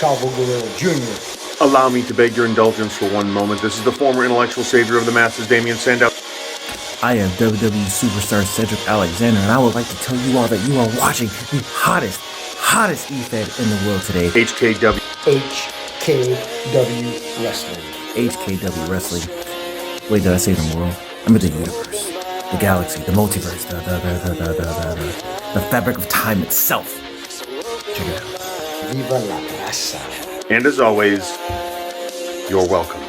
Chavo Guerrero Jr. Allow me to beg your indulgence for one moment. This is the former intellectual savior of the masses, Damian Sandow. I am WWE superstar Cedric Alexander, and I would like to tell you all that you are watching the hottest E-Fed in the world today. HKW. HKW Wrestling. HKW Wrestling. Wait, did I say the world? I meant the universe, the galaxy, the multiverse, the fabric of time itself. Check it out. Viva la raza. And as always, you're welcome.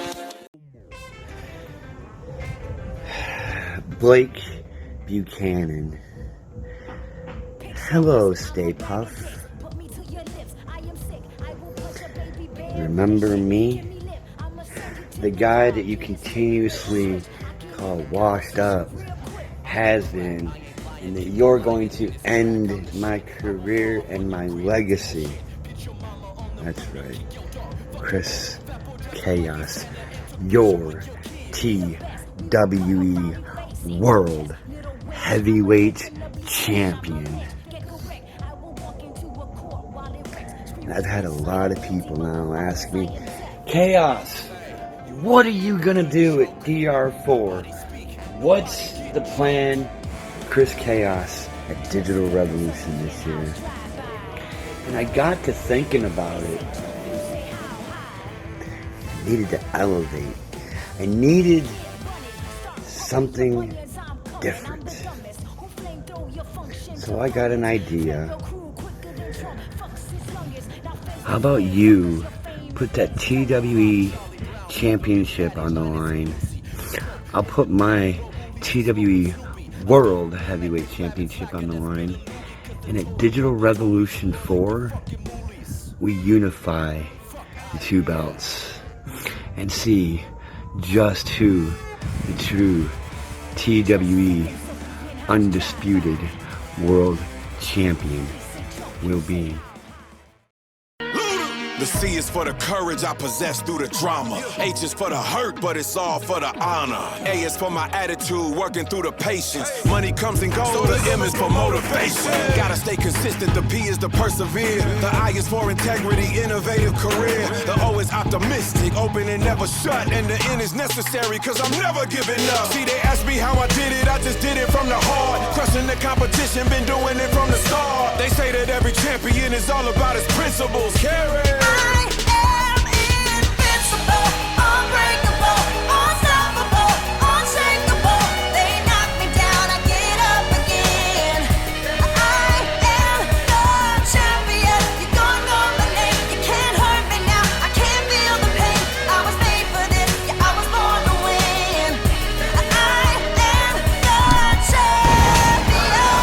Blake Buchanan. Hello, Stay Puff. Remember me? The guy that you continuously call washed up, has been, and that you're going to end my career and my legacy. That's right. Chris Kaijus, your TWE World Heavyweight Champion. And I've had a lot of people now ask me, Kaijus, what are you gonna do at DR4? What's the plan for Chris Kaijus at Digital Revolution this year? And I got to thinking about it. I needed to elevate. I needed something different. So I got an idea. How about you put that TWE Championship on the line? I'll put my TWE World Heavyweight Championship on the line. And at Digital Revolution 4, we unify the two belts and see just who the true TWE Undisputed World Champion will be. The C is for the courage I possess through the drama. H is for the hurt, but it's all for the honor. A is for my attitude, working through the patience. Money comes and goes, so the M is for motivation. Gotta stay consistent, the P is to persevere. The I is for integrity, innovative career. The O is optimistic, open and never shut. And the N is necessary, cause I'm never giving up. See, they ask me how I did it, I just did it from the heart. Crushing the competition, been doing it from the start. They say that every champion is all about his principles. Carry. I am invincible, unbreakable, unstoppable, unshakable. They knock me down, I get up again. I am the champion. You don't know my name, you can't hurt me now. I can't feel the pain. I was made for this, yeah, I was born to win. I am the champion.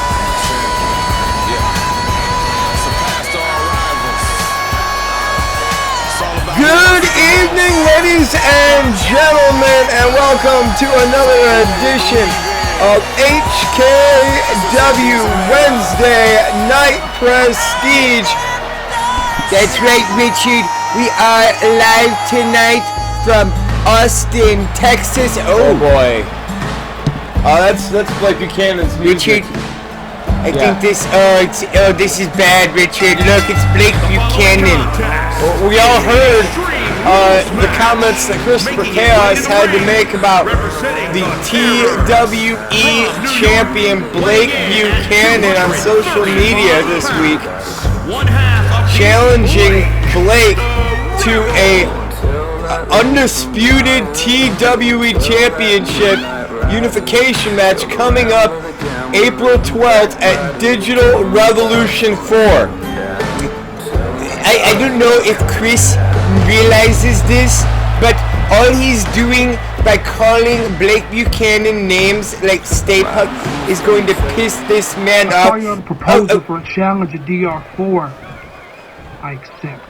Surpassed all rivals. Good evening, ladies and gentlemen, and welcome to another edition of HKW Wednesday Night Prestige. That's right, Richard. We are live tonight from Austin, Texas. Oh boy. That's Blake Buchanan's music. Richard, I think this is bad, Richard. Look, it's Blake Buchanan. Well, we all heard the comments that Christopher Chaos had to make about the TWE champion Blake Buchanan on social media this week, challenging Blake to a undisputed TWE championship unification match coming up April 12th at Digital Revolution 4. I don't know if Chris realizes this, but all he's doing by calling Blake Buchanan names like Stay Puft is going to piss this man off. I saw your proposal for a challenge at DR4. I accept.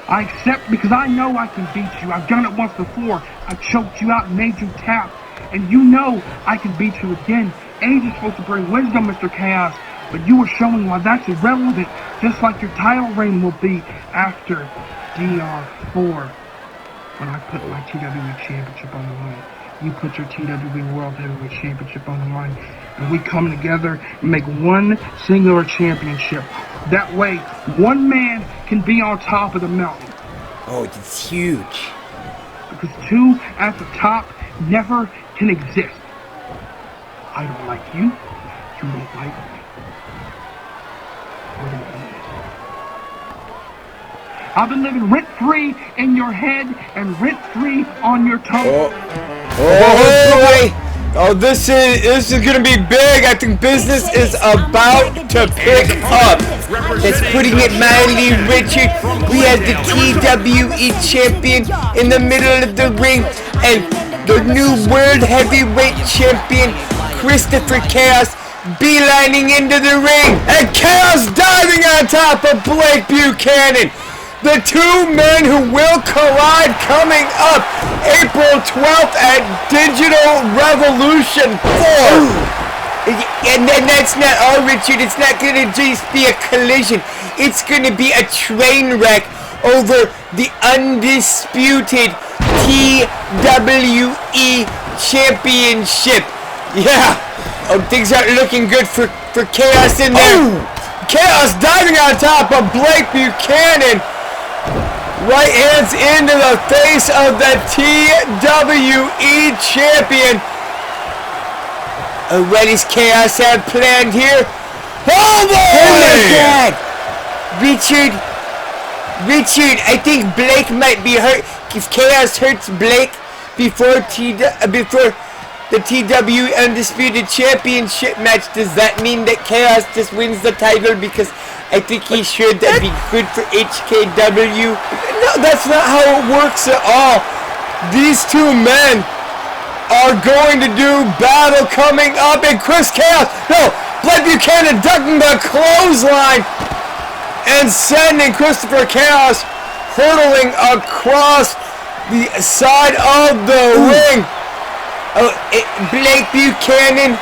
I accept because I know I can beat you. I've done it once before. I choked you out and made you tap. And you know I can beat you again. Age is supposed to bring wisdom, Mr. Chaos. But you were showing why that's irrelevant, just like your title reign will be after DR4. When I put my TWE Championship on the line, you put your TWE World Heavyweight Championship on the line, and we come together and make one singular championship That way, one man can be on top of the mountain. Oh, it's huge. Because two at the top never can exist. I don't like you. You don't like me. We're gonna end it. I've been living rent-free in your head and rent-free on your tongue. Oh, this is gonna be big. I think business is about to pick up. That's putting it mildly, Richard. We have the TWE champion in the middle of the ring, and the new world heavyweight champion, Christopher Chaos, beelining into the ring, and Chaos diving on top of Blake Buchanan. The two men who will collide coming up April 12th at Digital Revolution 4. And then that's not all, Richard. It's not going to just be a collision. It's going to be a train wreck over the undisputed TWE Championship. Yeah. Oh, things aren't looking good for Chaos in there. Oh! Chaos diving on top of Blake Buchanan. Right hands into the face of the TWE champion. What does Chaos have planned here? Oh my God! Richard, I think Blake might be hurt. If Chaos hurts Blake before the TWE Undisputed Championship match, does that mean that Chaos just wins the title? Because I think he should. That'd be good for HKW. No, that's not how it works at all. These two men are going to do battle coming up, and Chris Chaos, no, Blake Buchanan ducking the clothesline and sending Christopher Chaos hurtling across the side of the ring. Blake Buchanan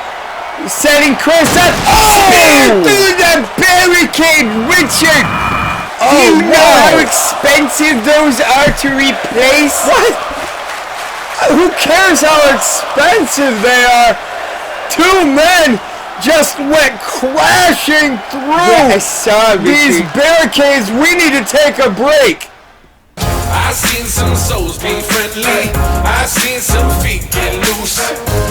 setting Chris up. Oh! Through the barricade, Richard! Do you know how expensive those are to replace? What? Who cares how expensive they are? Two men just went crashing through these barricades. We need to take a break. I seen some souls be friendly. I seen some feet get loose.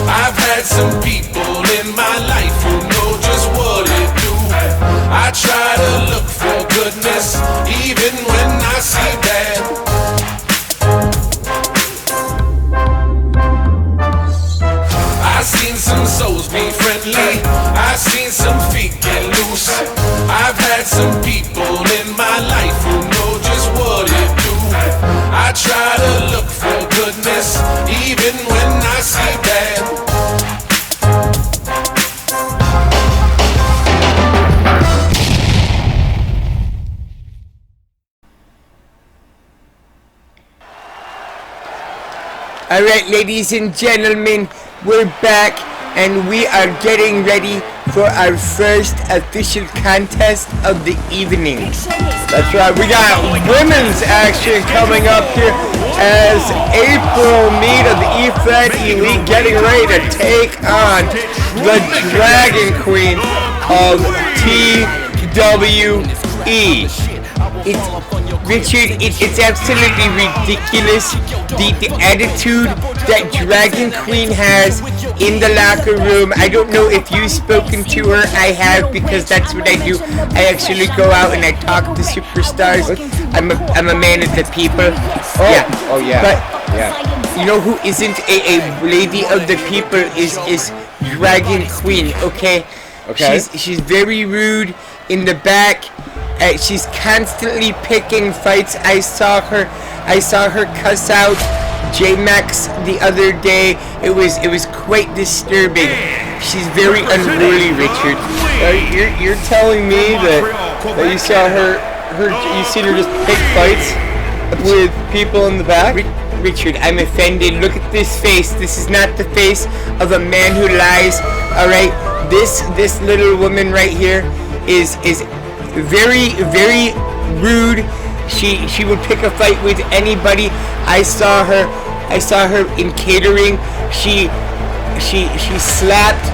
I've had some people in my life who know just what it do. I try to look for goodness even when I see bad. I seen some souls be friendly. I seen some feet get loose. I've had some people in my life who know just what it do. I try to look for goodness even when I see bad. Alright, ladies and gentlemen, we're back and we are getting ready for our first official contest of the evening. That's right, we got women's action coming up here as April Mead of the E-Fed Elite getting ready to take on the Dragon Queen of TWE. Richard, it's absolutely ridiculous the attitude that Dragon Queen has in the locker room. I don't know if you've spoken to her. I have, because that's what I do. I actually go out and I talk to superstars. I'm a man of the people. Oh yeah. But you know who isn't a lady of the people is Dragon Queen. Okay. She's very rude in the back. She's constantly picking fights. I saw her cuss out J-Max the other day. It was quite disturbing. She's very unruly, Richard. You're telling me that you saw you seen her just pick fights with people in the back? Richard, I'm offended. Look at this face. This is not the face of a man who lies. All right, this little woman right here is very, very rude. She would pick a fight with anybody. I saw her in catering. She slapped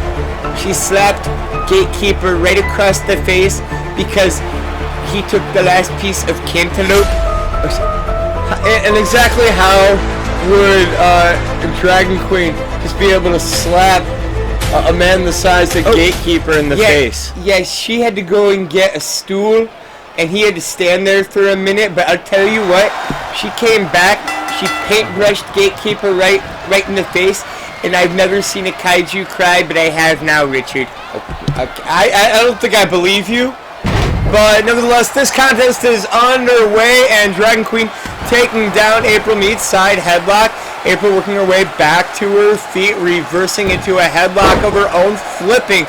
Gatekeeper right across the face because he took the last piece of cantaloupe. And exactly how would Dragon Queen just be able to slap a man the size of Gatekeeper in the face? Yeah, she had to go and get a stool, and he had to stand there for a minute. But I'll tell you what, she came back, she paintbrushed Gatekeeper right in the face, and I've never seen a kaiju cry, but I have now, Richard. I don't think I believe you. But nevertheless, this contest is underway, and Dragon Queen taking down April Mead's side headlock. April working her way back to her feet, reversing into a headlock of her own, flipping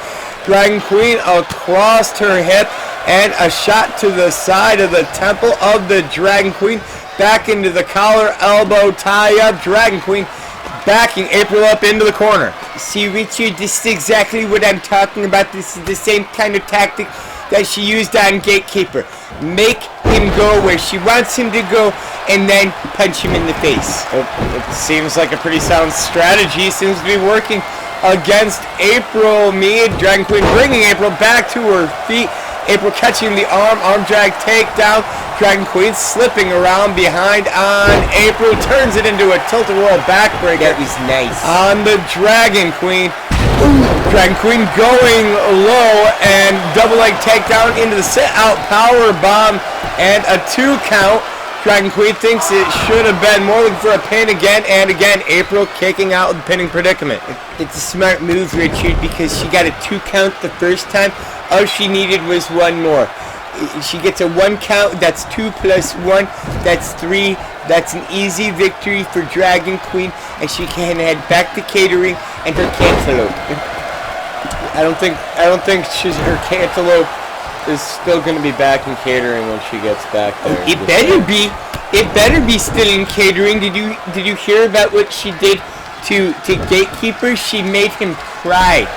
Dragon Queen across her hip, and a shot to the side of the temple of the Dragon Queen, back into the collar, elbow tie-up. Dragon Queen backing April up into the corner. See, Richard, this is exactly what I'm talking about. This is the same kind of tactic that she used on Gatekeeper. Make him go where she wants him to go, and then punch him in the face. It seems like a pretty sound strategy. Seems to be working against April Mead. Dragon Queen bringing April back to her feet. April catching the arm drag takedown. Dragon Queen slipping around behind on April. Turns it into a tilt-a-whirl backbreaker. That was nice. On the Dragon Queen. Dragon Queen going low and double leg takedown into the sit-out power bomb and a 2 count. Dragon Queen thinks it should have been more, looking for a pin again and again. April kicking out of the pinning predicament. It's a smart move, Richard, because she got a 2 count the first time. All she needed was 1 more. She gets a 1 count, that's 2 plus 1, that's 3. That's an easy victory for Dragon Queen, and she can head back to catering and her cantaloupe. I don't think her cantaloupe is still going to be back in catering when she gets back there. It better be. It better be still in catering. Did you hear about what she did to Gatekeeper? She made him cry.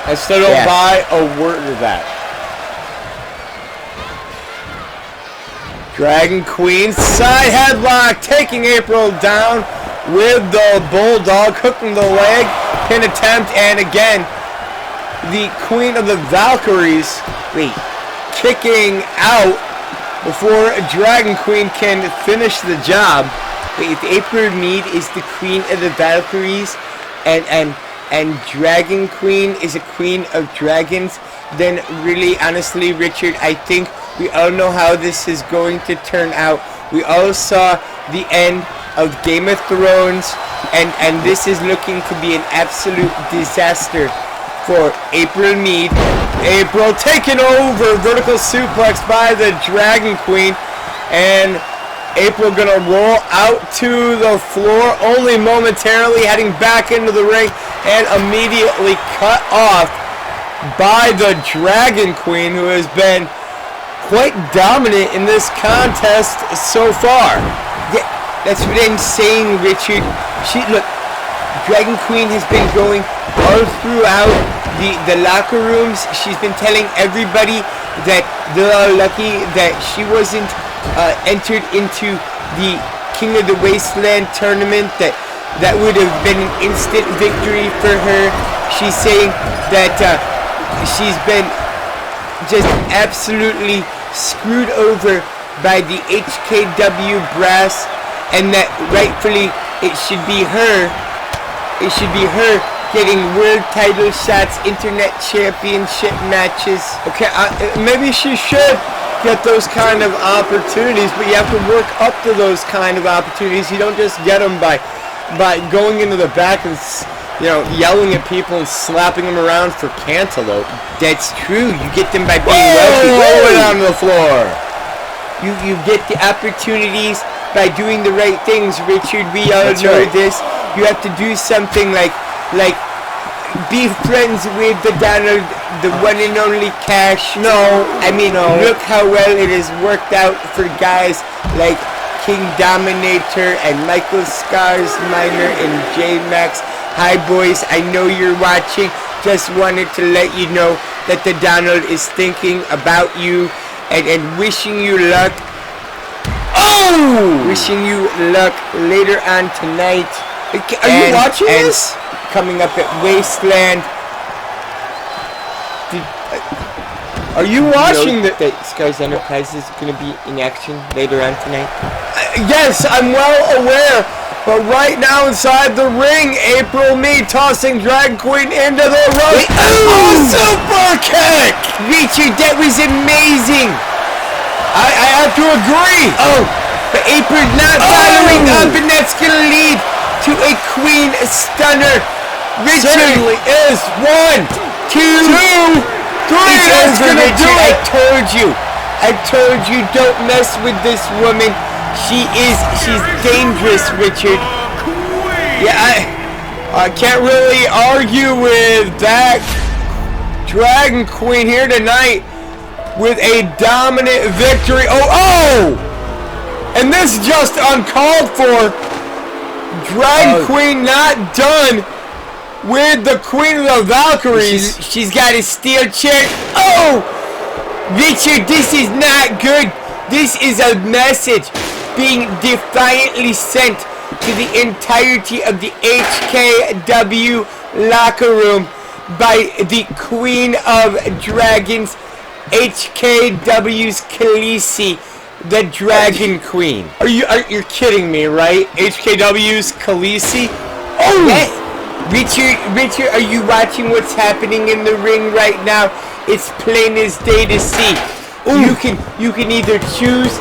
I still don't buy a word of that. Dragon Queen side headlock, taking April down with the Bulldog, hooking the leg, pin attempt, and again, the Queen of the Valkyries, kicking out before Dragon Queen can finish the job. If April Mead is the Queen of the Valkyries, and Dragon Queen is a Queen of Dragons, then really, honestly, Richard, I think we all know how this is going to turn out. We all saw the end of Game of Thrones, and this is looking to be an absolute disaster for April Mead. April taken over, vertical suplex by the Dragon Queen, and April gonna roll out to the floor, only momentarily, heading back into the ring, and immediately cut off by the Dragon Queen, who has been quite dominant in this contest so far. Yeah, that's what I'm saying, Richard. Look, Dragon Queen has been going all throughout the locker rooms. She's been telling everybody that they're all lucky that she wasn't entered into the King of the Wasteland tournament, that would have been an instant victory for her. She's saying that she's been just absolutely screwed over by the HKW brass, and that rightfully it should be her getting world title shots, internet championship matches. Okay, maybe she should get those kind of opportunities, but you have to work up to those kind of opportunities. You don't just get them by going into the back and yelling at people and slapping them around for cantaloupe. That's true. You get them by being wealthy. Roll it on the floor. You get the opportunities by doing the right things, Richard. We all know this. You have to do something like be friends with the Donald, the one and only Cash. Look how well it has worked out for guys like King Dominator and Michael Scars Minor and J-Max. Hi boys, I know you're watching. Just wanted to let you know that the Donald is thinking about you and wishing you luck. Wishing you luck later on tonight. Are you watching this? Coming up at Wasteland. Are you watching the... that Scars Enterprises is going to be in action later on tonight? Yes, I'm well aware. But right now inside the ring, April Mead tossing Drag Queen into the ropes. Oh, super kick! Richard, that was amazing. I have to agree. Oh, but April not following up, and that's going to lead to a Queen Stunner. Richard Certainly is. 1, 2, 3. That's over, gonna do Richard. it. I told you, don't mess with this woman. She's dangerous, Richard. Yeah, I can't really argue with that. Dragon Queen here tonight with a dominant victory. Oh! And this is just uncalled for. Dragon Queen not done with the Queen of the Valkyries. She's got a steel chair. Oh! Richard, this is not good. This is a message being defiantly sent to the entirety of the HKW locker room by the Queen of Dragons, HKW's Khaleesi, the Dragon Queen. You're kidding me, right? HKW's Khaleesi? Oh! Yeah. Richard, are you watching what's happening in the ring right now? It's plain as day to see. You can either choose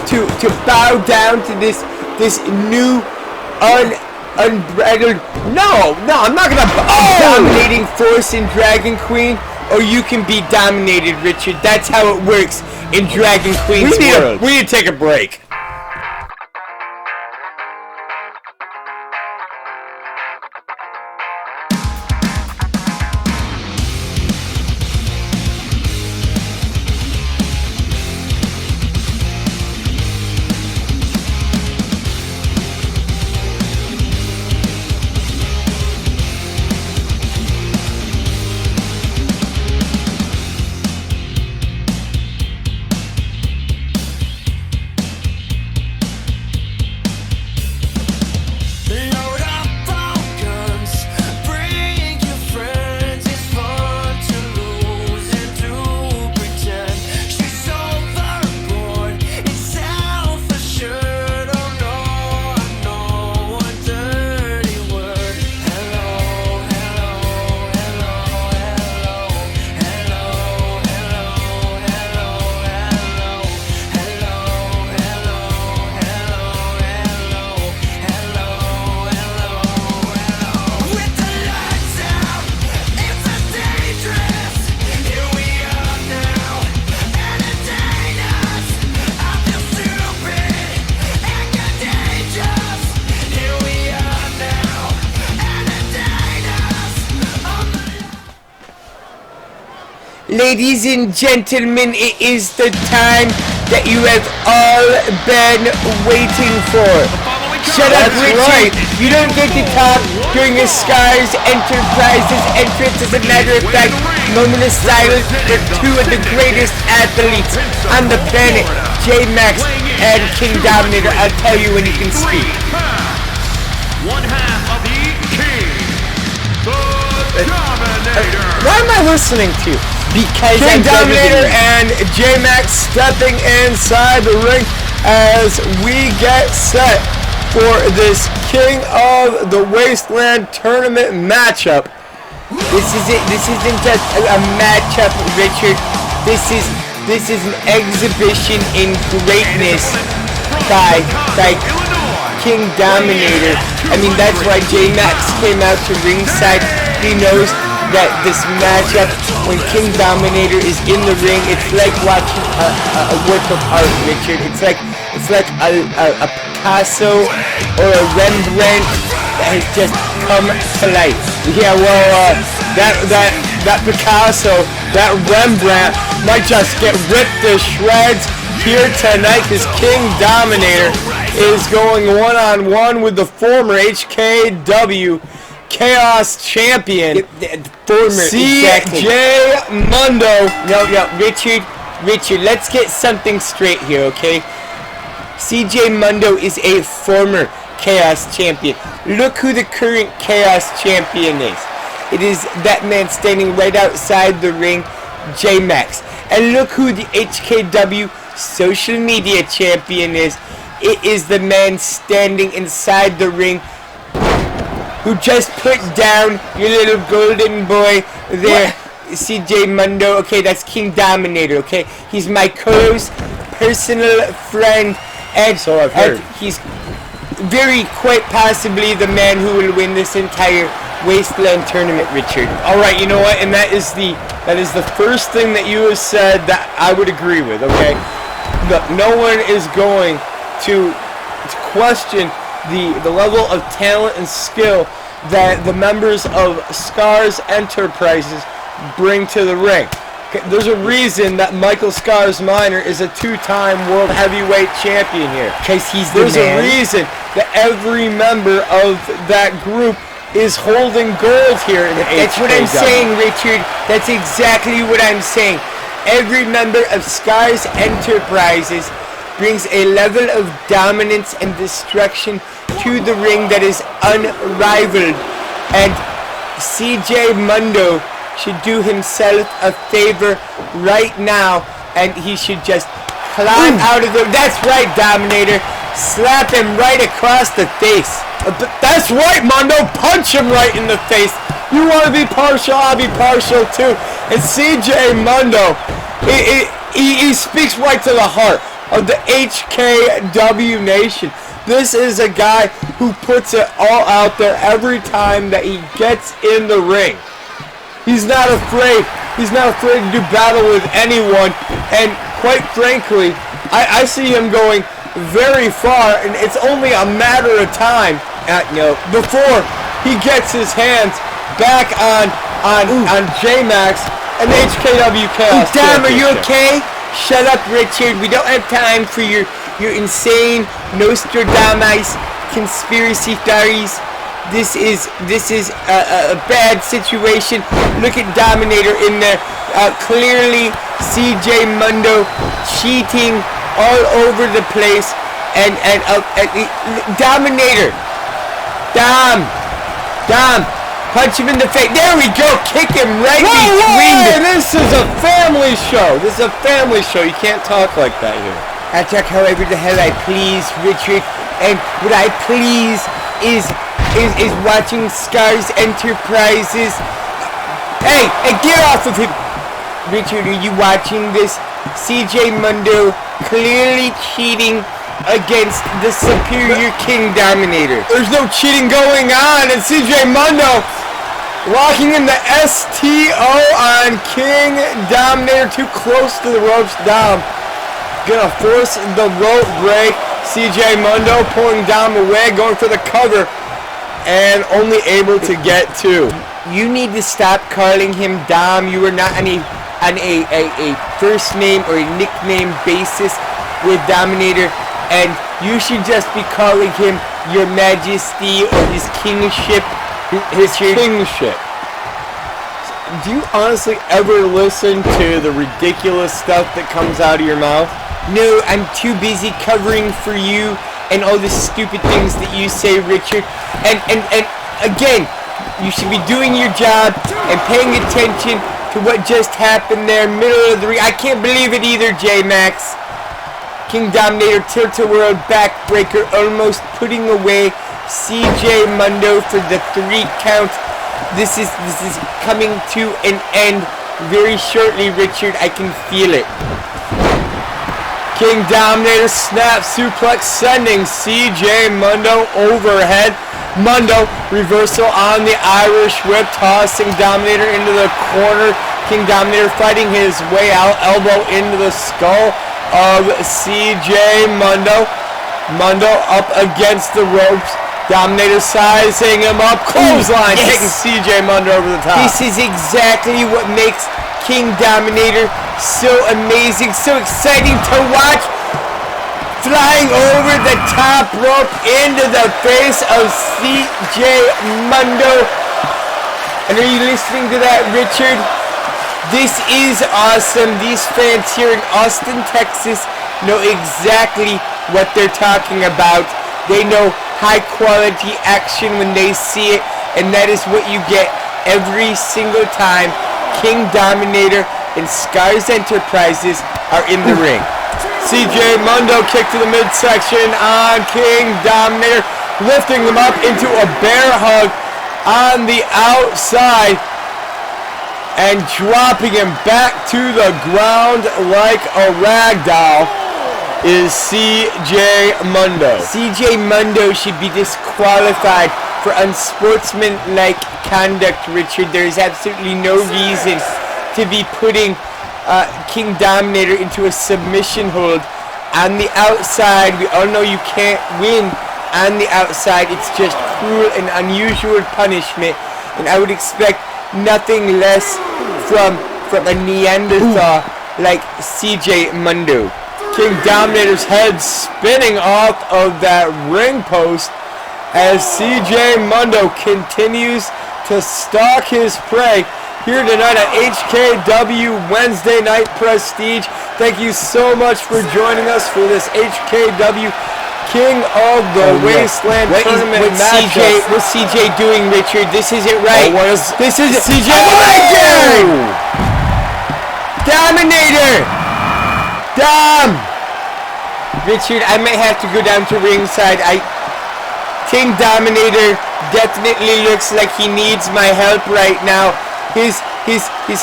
to bow down to this new unbridled I'm not gonna dominating force in Dragon Queen, or you can be dominated, Richard. That's how it works in Dragon Queen's world. We need to take a break. Ladies and gentlemen, it is the time that you have all been waiting for. Shut up, Richard. You don't get to talk during a Scars Enterprises entrance. As a matter of fact, moment of silence for two of the greatest athletes on the planet, J-Max and King Dominator. I'll tell you when you can speak. One half of the King, the Dominator. What am I listening to? Because King Dominator and J-Max stepping inside the ring as we get set for this King of the Wasteland Tournament matchup. This isn't just a matchup, Richard. This is an exhibition in greatness by King Dominator. I mean, that's why J-Max came out to ringside. He knows that this matchup, when King Dominator is in the ring, it's like watching a work of art, Richard. It's like a Picasso or a Rembrandt that has just come to life. Yeah, well, that Picasso, that Rembrandt might just get ripped to shreds here tonight, because King Dominator is going one-on-one with the former HKW Chaos Champion, Former, CJ Mundo. No, Richard, let's get something straight here, okay? CJ Mundo is a former Chaos Champion. Look who the current Chaos Champion is. It is that man standing right outside the ring, J-Max. And look who the HKW social media champion is. It is the man standing inside the ring who just put down your little golden boy there, CJ Mundo. Okay, that's King Dominator, okay? He's my close personal friend, and so I've heard. He's very quite possibly the man who will win this entire Wasteland Tournament, Richard. All right, you know what? And that is the first thing that you have said that I would agree with, okay? Look, no one is going to question the level of talent and skill that the members of Scars Enterprises bring to the ring. Okay, there's a reason that Michael Scars Minor is a 2-time world heavyweight champion here. Because he's the There's a reason that every member of that group is holding gold here in the That's what I'm saying, Richard. That's exactly what I'm saying. Every member of Scars Enterprises brings a level of dominance and destruction to the ring that is unrivaled. And CJ Mundo should do himself a favor right now, and he should just climb out of the... That's right, Dominator. Slap him right across the face. That's right, Mundo. Punch him right in the face. You want to be partial, I'll be partial too. And CJ Mundo, he speaks right to the heart of the HKW Nation. This is a guy who puts it all out there every time that he gets in the ring. He's not afraid. He's not afraid to do battle with anyone. And quite frankly, I see him going very far, and it's only a matter of time before he gets his hands back on J-Max and HKW Chaos. Damn, are you okay? Shut up, Richard. We don't have time for your insane Nostradamus conspiracy theories. This is a bad situation. Look at Dominator in there. Clearly, CJ Mundo cheating all over the place. And Dominator. Dom. Punch him in the face. There we go. Kick him right between the... This is a family show. This is a family show. You can't talk like that here. I talk however the hell I please, Richard. And what I please is watching Scars Enterprises. Hey, get off of him. Richard, are you watching this? CJ Mundo clearly cheating against the superior King Dominator. There's no cheating going on, and CJ Mundo locking in the STO on King Dominator, too close to the ropes. Dom gonna force the rope break. CJ Mundo pulling Dom away, going for the cover, and only able to get two. You need to stop calling him Dom. You are not on a first name or a nickname basis with Dominator, and you should just be calling him Your Majesty or his kingship. His kingship. Do you honestly ever listen to the ridiculous stuff that comes out of your mouth? No, I'm too busy covering for you and all the stupid things that you say, Richard. And again, you should be doing your job and paying attention to what just happened there, middle of the ring. I can't believe it either, J-Max. King Dominator tilt-a-whirl backbreaker, almost putting away CJ Mundo for the 3 count. This is coming to an end very shortly, Richard. I can feel it. King Dominator snap suplex sending CJ Mundo overhead. Mundo reversal on the Irish whip, tossing Dominator into the corner. King Dominator fighting his way out, elbow into the skull of CJ Mundo. Mundo up against the ropes. Dominator sizing him up. Clothesline, taking CJ Mundo over the top. This is exactly what makes King Dominator so amazing, so exciting to watch. Flying over the top rope into the face of CJ Mundo. And are you listening to that, Richard? This is awesome. These fans here in Austin, Texas know exactly what they're talking about. They know high quality action when they see it, and that is what you get every single time King Dominator and Scars Enterprises are in the ring. CJ Mundo kick to the midsection on King Dominator, lifting him up into a bear hug on the outside and dropping him back to the ground like a rag doll is CJ Mundo. CJ Mundo should be disqualified for unsportsmanlike conduct, Richard. There is absolutely no reason to be putting King Dominator into a submission hold on the outside. We all know you can't win on the outside. It's just cruel and unusual punishment, and I would expect nothing less from a Neanderthal like CJ Mundo. King Dominator's head spinning off of that ring post as CJ Mundo continues to stalk his prey here tonight at HKW Wednesday Night Prestige. Thank you so much for joining us for this HKW King of the Wasteland Tournament matchup. What's CJ doing, Richard? This isn't right. This is CJ Dominator! Dom! Richard, I may have to go down to ringside. King Dominator definitely looks like he needs my help right now. His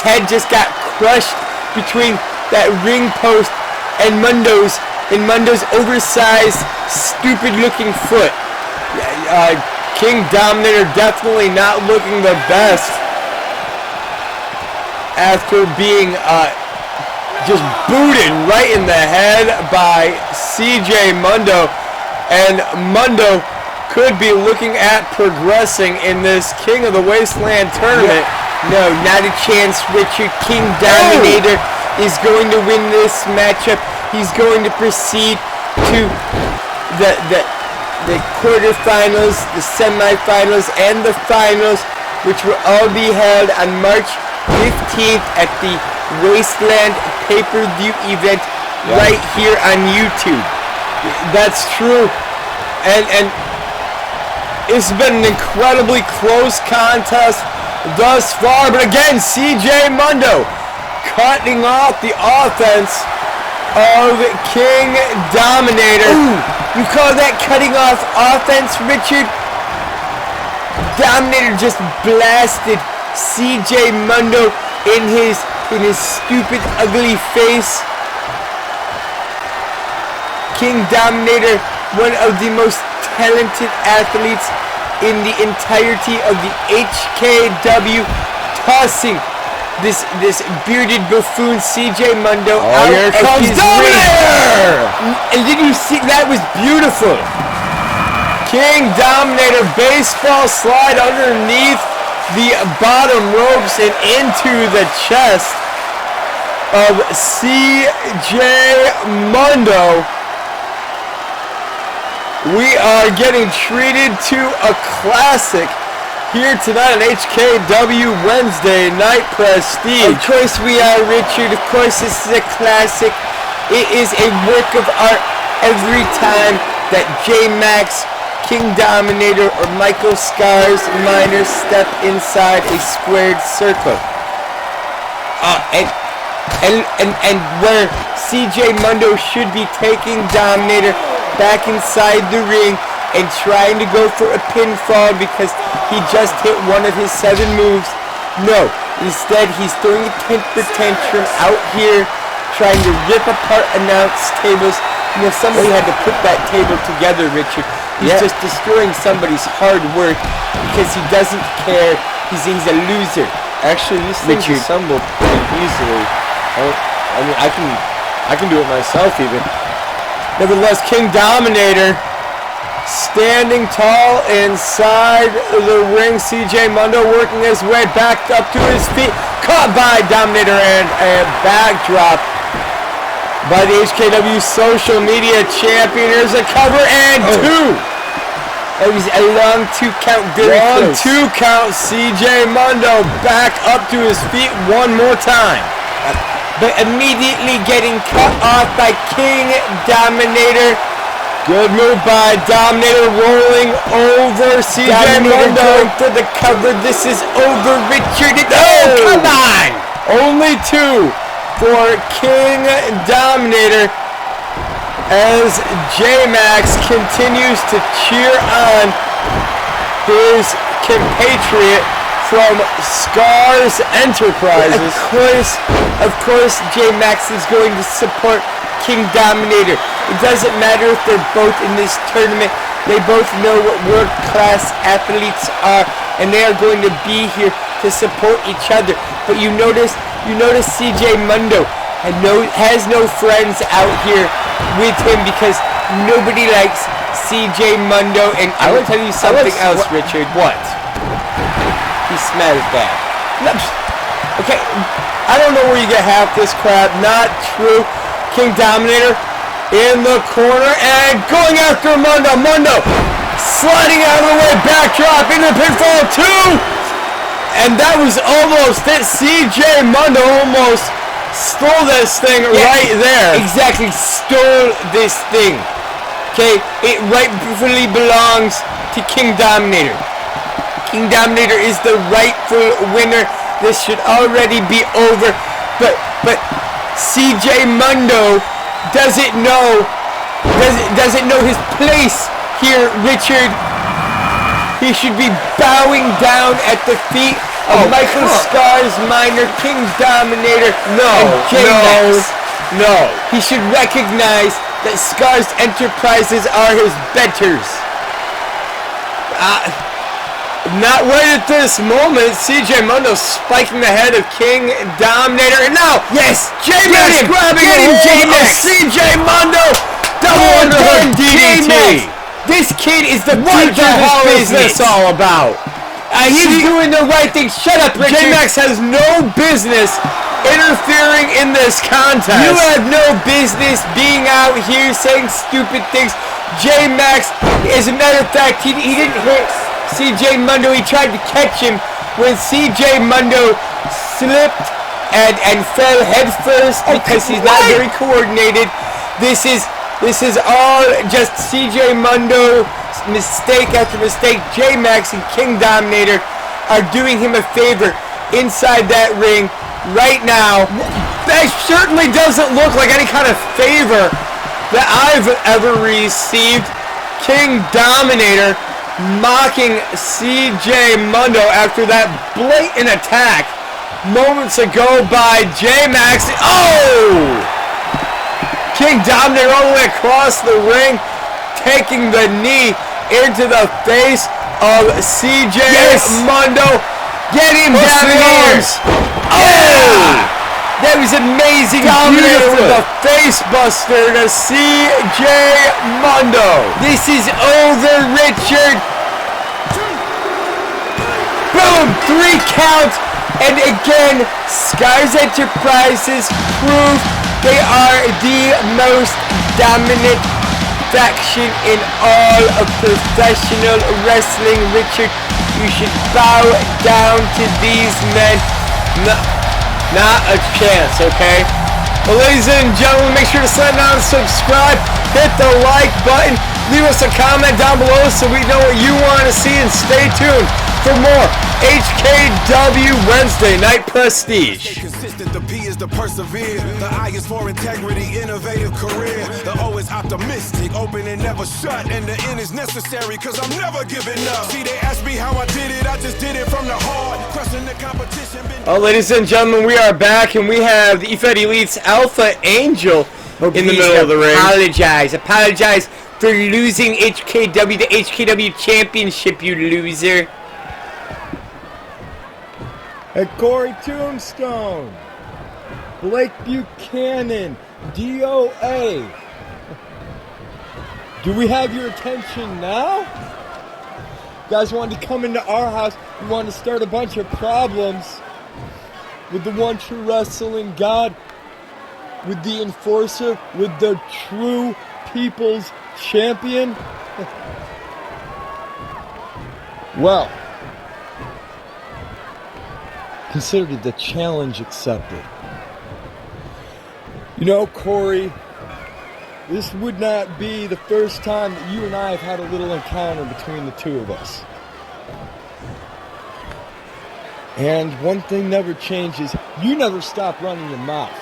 head just got crushed between that ring post and Mundo's oversized, stupid-looking foot. King Dominator definitely not looking the best after being just booted right in the head by CJ Mundo, and Mundo could be looking at progressing in this King of the Wasteland tournament. No, not a chance, Richard. King Dominator is going to win this matchup. He's going to proceed to the quarterfinals, the semifinals, and the finals, which will all be held on March 15th at the Wasteland pay-per-view event right here on YouTube. That's true. And it's been an incredibly close contest thus far, but again, CJ Mundo cutting off the offense of King Dominator. Ooh, you call that cutting off offense, Richard? Dominator just blasted CJ Mundo in his stupid, ugly face. King Dominator, one of the most talented athletes in the entirety of the HKW, tossing this bearded buffoon CJ Mundo out of his ring. And did you see? That was beautiful. King Dominator baseball slide underneath the bottom ropes and into the chest of CJ Mundo. We are getting treated to a classic here tonight on HKW Wednesday Night Prestige. Of course we are, Richard. Of course this is a classic. It is a work of art every time that J-Max, King Dominator, or Michael Scars Minor step inside a squared circle. And where CJ Mundo should be taking Dominator back inside the ring and trying to go for a pinfall because he just hit one of his 7 moves. No, instead he's throwing a temper tantrum out here, trying to rip apart announce tables. You know, somebody had to put that table together, Richard. He's just destroying somebody's hard work because he doesn't care. He's a loser. Actually, these things assemble pretty easily. I mean, I can do it myself even. Nevertheless, King Dominator standing tall inside the ring. CJ Mundo working his way back up to his feet. Caught by Dominator and a backdrop by the HKW social media champion. Here's a cover and 2. It was a long 2 count. Long 2 count. CJ Mundo back up to his feet one more time. But immediately getting cut off by King Dominator. Good move by Dominator, rolling over CJ Mundo for the cover. This is over, Richard. Oh, come on! Only 2 for King Dominator as J-Max continues to cheer on his compatriot from Scars Enterprises. Of course, J-Max is going to support King Dominator. It doesn't matter if they're both in this tournament. They both know what world-class athletes are, and they are going to be here to support each other. But you notice CJ Mundo has no friends out here with him because nobody likes CJ Mundo. And I will tell you something else, Richard. What? He smells bad. No, okay, I don't know where you get half this crap. Not true. King Dominator in the corner and going after Mundo. Mundo sliding out of the way, backdrop into the pinfall 2. And that was almost it. CJ Mundo almost stole this thing right there. Exactly, stole this thing. Okay, it rightfully belongs to King Dominator. King Dominator is the rightful winner. This should already be over. But CJ Mundo doesn't know his place here, Richard. He should be bowing down at the feet of Michael Scars Minor, King Dominator, and J-Max. No. He should recognize that Scars Enterprises are his betters. Not right at this moment. CJ Mundo spiking the head of King Dominator. And now, Yes! J-Max grabbing him, J-Max! CJ Mundo. Double underhook DDT. This kid is the What future the of hell this is this business. all about? He's doing the right thing. Shut up, Richard. J-Max has no business interfering in this contest. You have no business being out here saying stupid things. J-Max, as a matter of fact, he didn't hit CJ Mundo. He tried to catch him when CJ Mundo slipped and fell headfirst because he's not very coordinated. This is all just CJ Mundo, mistake after mistake. J-Max and King Dominator are doing him a favor inside that ring right now. That certainly doesn't look like any kind of favor that I've ever received. King Dominator mocking CJ Mundo after that blatant attack moments ago by J-Max. Oh! King Dominator all the way across the ring, taking the knee into the face of CJ Mundo. Get him down here. Oh! That was amazing. Dominator with a face buster to CJ Mundo. This is over, Richard. Boom! 3 counts. And again, Scars Enterprises prove they are the most dominant faction in all of professional wrestling. Richard, you should bow down to these men. Not a chance, okay? Well, ladies and gentlemen, make sure to sign on, subscribe, hit the like button, leave us a comment down below so we know what you want to see, and stay tuned for more HKW Wednesday Night Prestige. Stay consistent, the P is to persevere. The I is for integrity, innovative career. The O is optimistic, open and never shut. And the N is necessary, cause I'm never giving up. See, they asked me how I did it, I just did it from the heart. Crushing the competition. Ladies and gentlemen, we are back, and we have the EFED Elite's Alpha Angel in the middle of the ring. Apologize for losing HKW, the HKW Championship, you loser. And Corey Tombstone, Blake Buchanan, DOA. Do we have your attention now? You guys wanted to come into our house. You wanted to start a bunch of problems with the one true wrestling God, with the enforcer, with the true people's champion. Well, consider the challenge accepted. You know, Corey, this would not be the first time that you and I have had a little encounter between the two of us. And one thing never changes. You never stop running your mouth.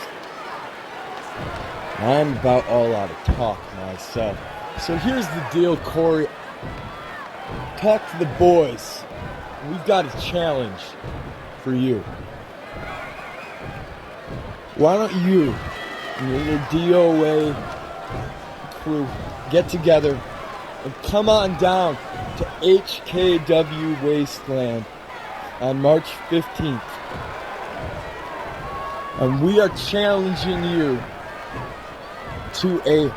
I'm about all out of talk myself. So here's the deal, Corey. Talk to the boys. We've got a challenge for you. Why don't you and your little DOA crew get together and come on down to HKW Wasteland on March 15th. And we are challenging you to a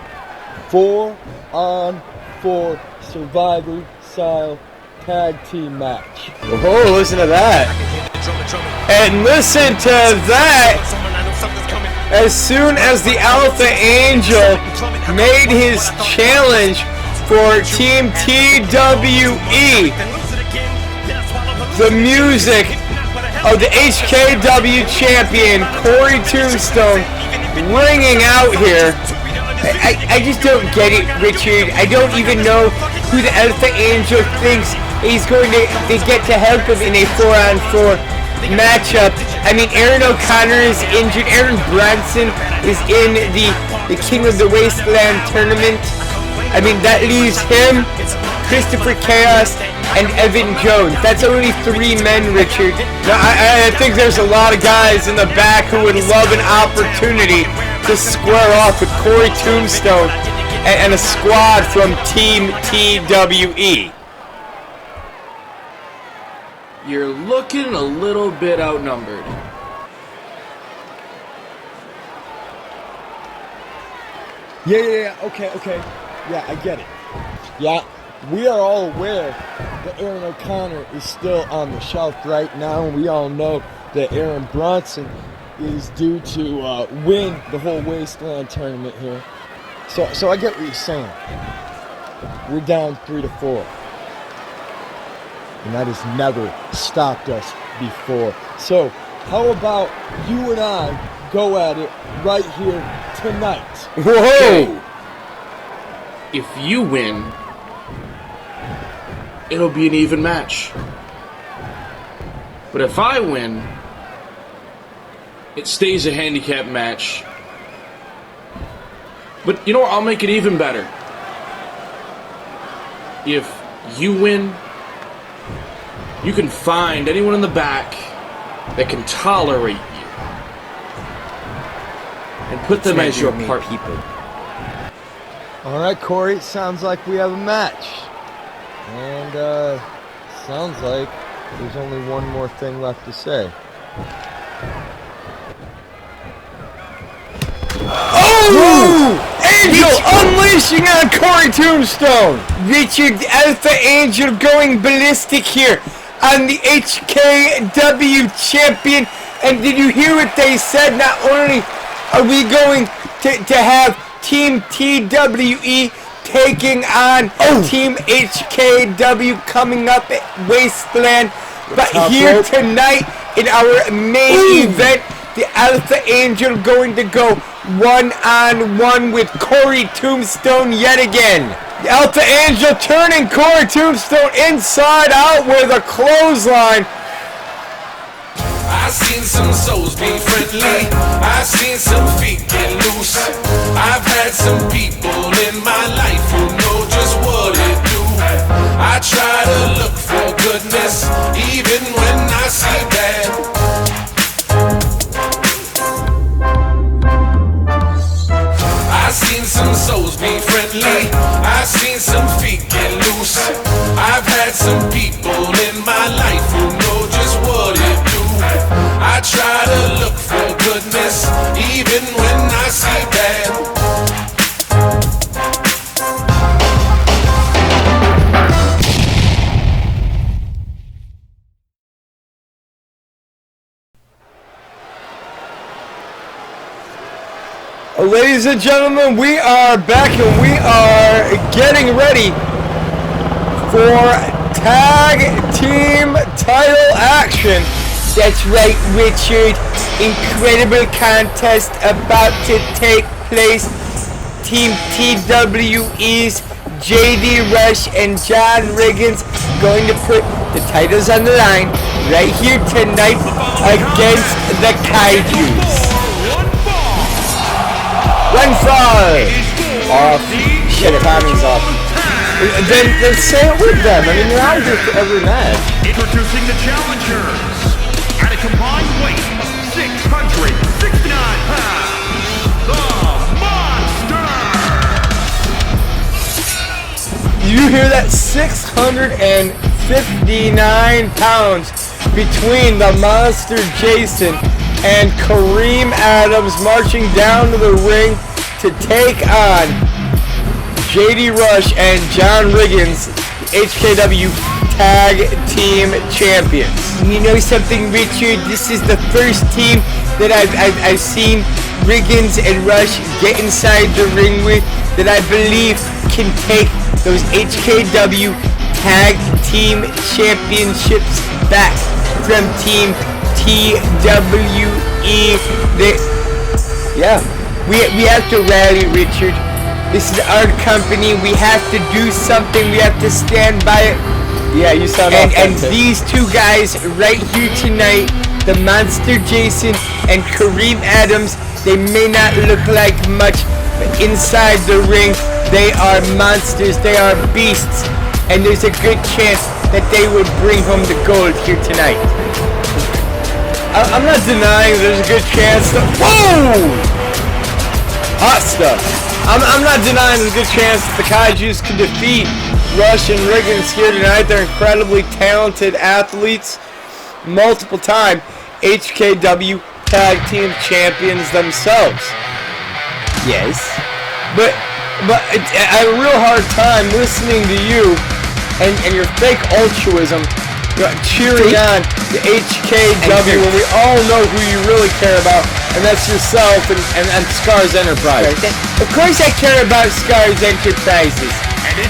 4-on-4 Survivor-style tag team match. Oh, listen to that. And listen to that. As soon as the Alpha Angel made his challenge for Team TWE, the music of the HKW champion, Corey Tombstone, ringing out here. I just don't get it, Richard. I don't even know who the Alpha Angel thinks he's going to get to help him in a 4-on-4 matchup. I mean, Aaron O'Connor is injured. Aaron Bronson is in the King of the Wasteland Tournament. I mean, that leaves him, Christopher Chaos, and Evan Jones. That's only 3 men, Richard. Now, I think there's a lot of guys in the back who would love an opportunity to square off with Corey Tombstone and a squad from Team TWE. You're looking a little bit outnumbered. Yeah, okay. Yeah, I get it. Yeah, we are all aware that Aaron O'Connor is still on the shelf right now. We all know that Aaron Bronson is due to win the whole Wasteland tournament here. So I get what you're saying. We're down 3-4. And that has never stopped us before. So, how about you and I go at it right here tonight? Whoa! If you win, it'll be an even match. But if I win, it stays a handicap match. But you know what? I'll make it even better. If you win, you can find anyone in the back that can tolerate you and put them as your partner. All right, Corey, it sounds like we have a match. And sounds like there's only one more thing left to say. Oh! Angel unleashing on Corey Tombstone! Richard, the Alpha Angel going ballistic here on the HKW champion. And did you hear what they said? Not only are we going to have Team TWE taking on Team HKW coming up at Wasteland, but here tonight in our main event, the Alpha Angel going to go 1-on-1 with Corey Tombstone yet again. The Alpha Angel turning Corey Tombstone inside out with a clothesline. I've seen some souls be friendly. I've seen some feet get loose. I've had some people in my life who know just what it do. I try to look for goodness even when I see bad. I've seen some souls be friendly. I've seen some feet get loose. I've had some people in my life who know just what it do. I try to look for goodness even when I see bad. Ladies and gentlemen, we are back and we are getting ready for tag team title action. That's right, Richard. Incredible contest about to take place. Team TWE's JD Rush and John Riggins going to put the titles on the line right here tonight against the Kaijus. One fall! Off. Shit, timing's off. Then say it with them. I mean, you're out here for every match. Introducing the challengers at a combined weight of 669 pounds, the Monster! You hear that? 659 pounds between the Monster Jason and Kareem Adams marching down to the ring to take on JD Rush and John Riggins, HKW Tag Team Champions. You know something, Richard? This is the first team that I've seen Riggins and Rush get inside the ring with that I believe can take those HKW Tag Team Championships back from Team TWE. We have to rally, Richard. This is our company. We have to do something. We have to stand by it. Yeah, you sound and these two guys right here tonight, the Monster Jason and Kareem Adams, they may not look like much, but inside the ring, they are monsters. They are beasts. And there's a good chance that they will bring home the gold here tonight. I'm not denying there's a good chance that... Whoa! Hot stuff. I'm not denying there's a good chance that the Kaijus can defeat Rush and Riggins here tonight. They're incredibly talented athletes. Multiple time HKW Tag Team Champions themselves. Yes. But I have a real hard time listening to you and your fake altruism, cheering on the HKW when we all know who you really care about, and that's yourself and Scars Enterprises. Of course I care about Scars Enterprises.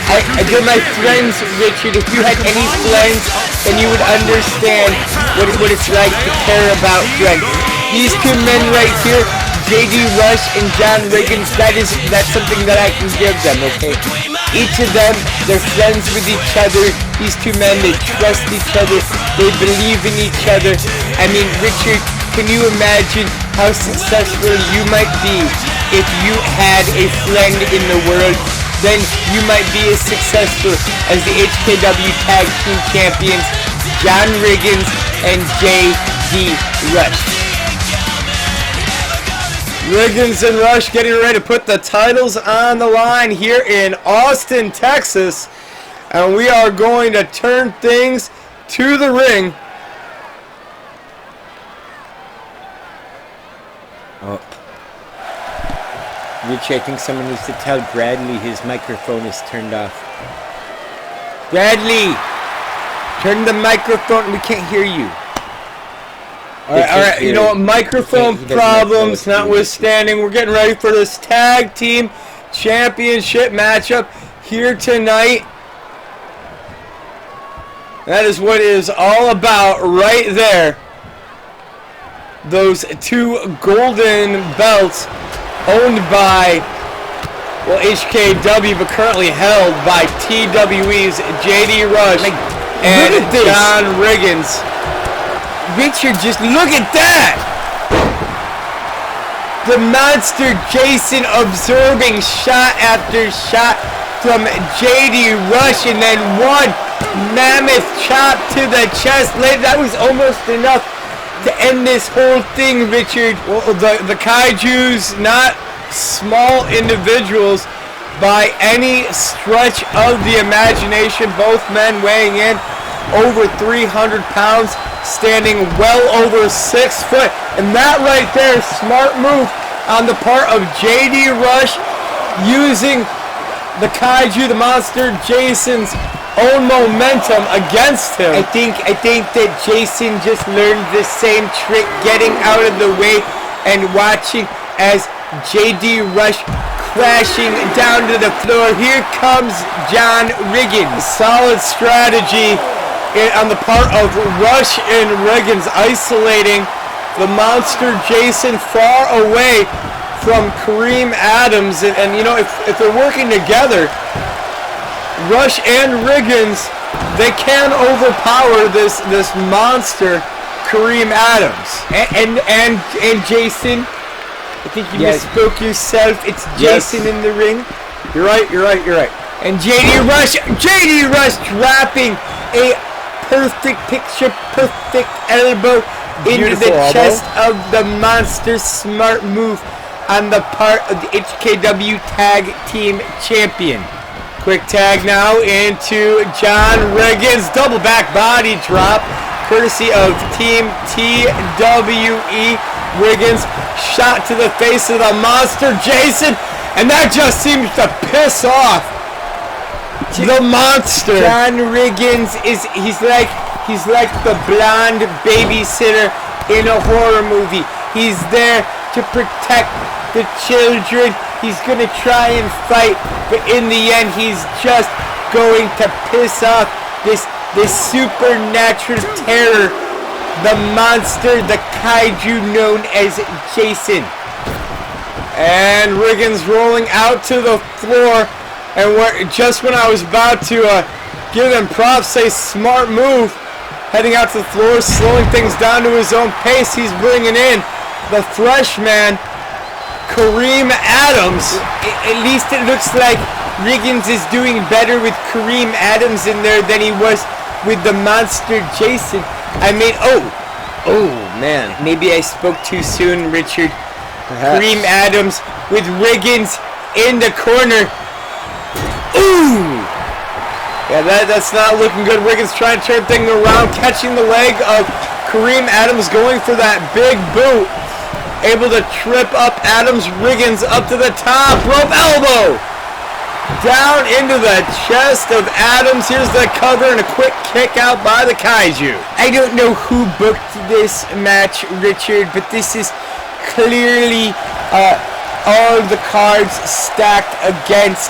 I do my friends, Richard. If you had any friends, then you would understand what it's like to care about friends. These two men right here, JD Rush and John Riggins, that's something that I can give them, okay? Each of them, they're friends with each other. These two men, they trust each other. They believe in each other. I mean, Richard, can you imagine how successful you might be if you had a friend in the world? Then you might be as successful as the HKW Tag Team Champions, John Riggins and JD Rush. Riggins and Rush getting ready to put the titles on the line here in Austin, Texas. And we are going to turn things to the ring. Oh. Rich, I think someone needs to tell Bradley his microphone is turned off. Bradley! Turn the microphone, we can't hear you. Alright, you know what, microphone problems notwithstanding, we're getting ready for this Tag Team Championship matchup here tonight. That is what it is all about right there. Those two golden belts owned by, well, HKW, but currently held by TWE's JD Rush and John Riggins. Richard, just look at that! The Monster Jason absorbing shot after shot from JD Rush, and then one mammoth chop to the chest. That was almost enough to end this whole thing, Richard. Well, the Kaijus, not small individuals by any stretch of the imagination. Both men weighing in over 300 pounds, standing well over 6 foot. And that right there, smart move on the part of JD Rush, using the Kaiju, the Monster Jason's own momentum against him. I think that Jason just learned the same trick, getting out of the way and watching as JD Rush crashing down to the floor. Here comes John Riggins. Solid strategy on the part of Rush and Riggins, isolating the Monster Jason far away from Kareem Adams. And you know, if they're working together, Rush and Riggins they can overpower this monster, Kareem Adams. And Jason, I think you misspoke yourself. It's Jason in the ring. You're right. And JD Rush dropping a perfect elbow into the chest of the monster. Smart move on the part of the HKW Tag Team Champion. Quick tag now into John Riggins. Double back body drop, courtesy of Team TWE. Riggins shot to the face of the monster, Jason, and that just seems to piss off the monster. John Riggins he's like the blonde babysitter in a horror movie. He's there to protect the children. He's gonna try and fight, but in the end, he's just going to piss off this supernatural terror, the monster, the kaiju known as Jason. And Riggins rolling out to the floor, and just when I was about to give him props, say smart move, heading out to the floor, slowing things down to his own pace, he's bringing in the freshman, Kareem Adams. At least it looks like Riggins is doing better with Kareem Adams in there than he was with the monster Jason. I mean, oh man, maybe I spoke too soon, Richard. Perhaps. Kareem Adams with Riggins in the corner. Ooh! Yeah, that's not looking good. Riggins trying to turn things around, catching the leg of Kareem Adams, going for that big boot. Able to trip up Adams. Riggins up to the top rope, elbow down into the chest of Adams. Here's the cover and a quick kick out by the Kaiju. I don't know who booked this match, Richard, but this is clearly all the cards stacked against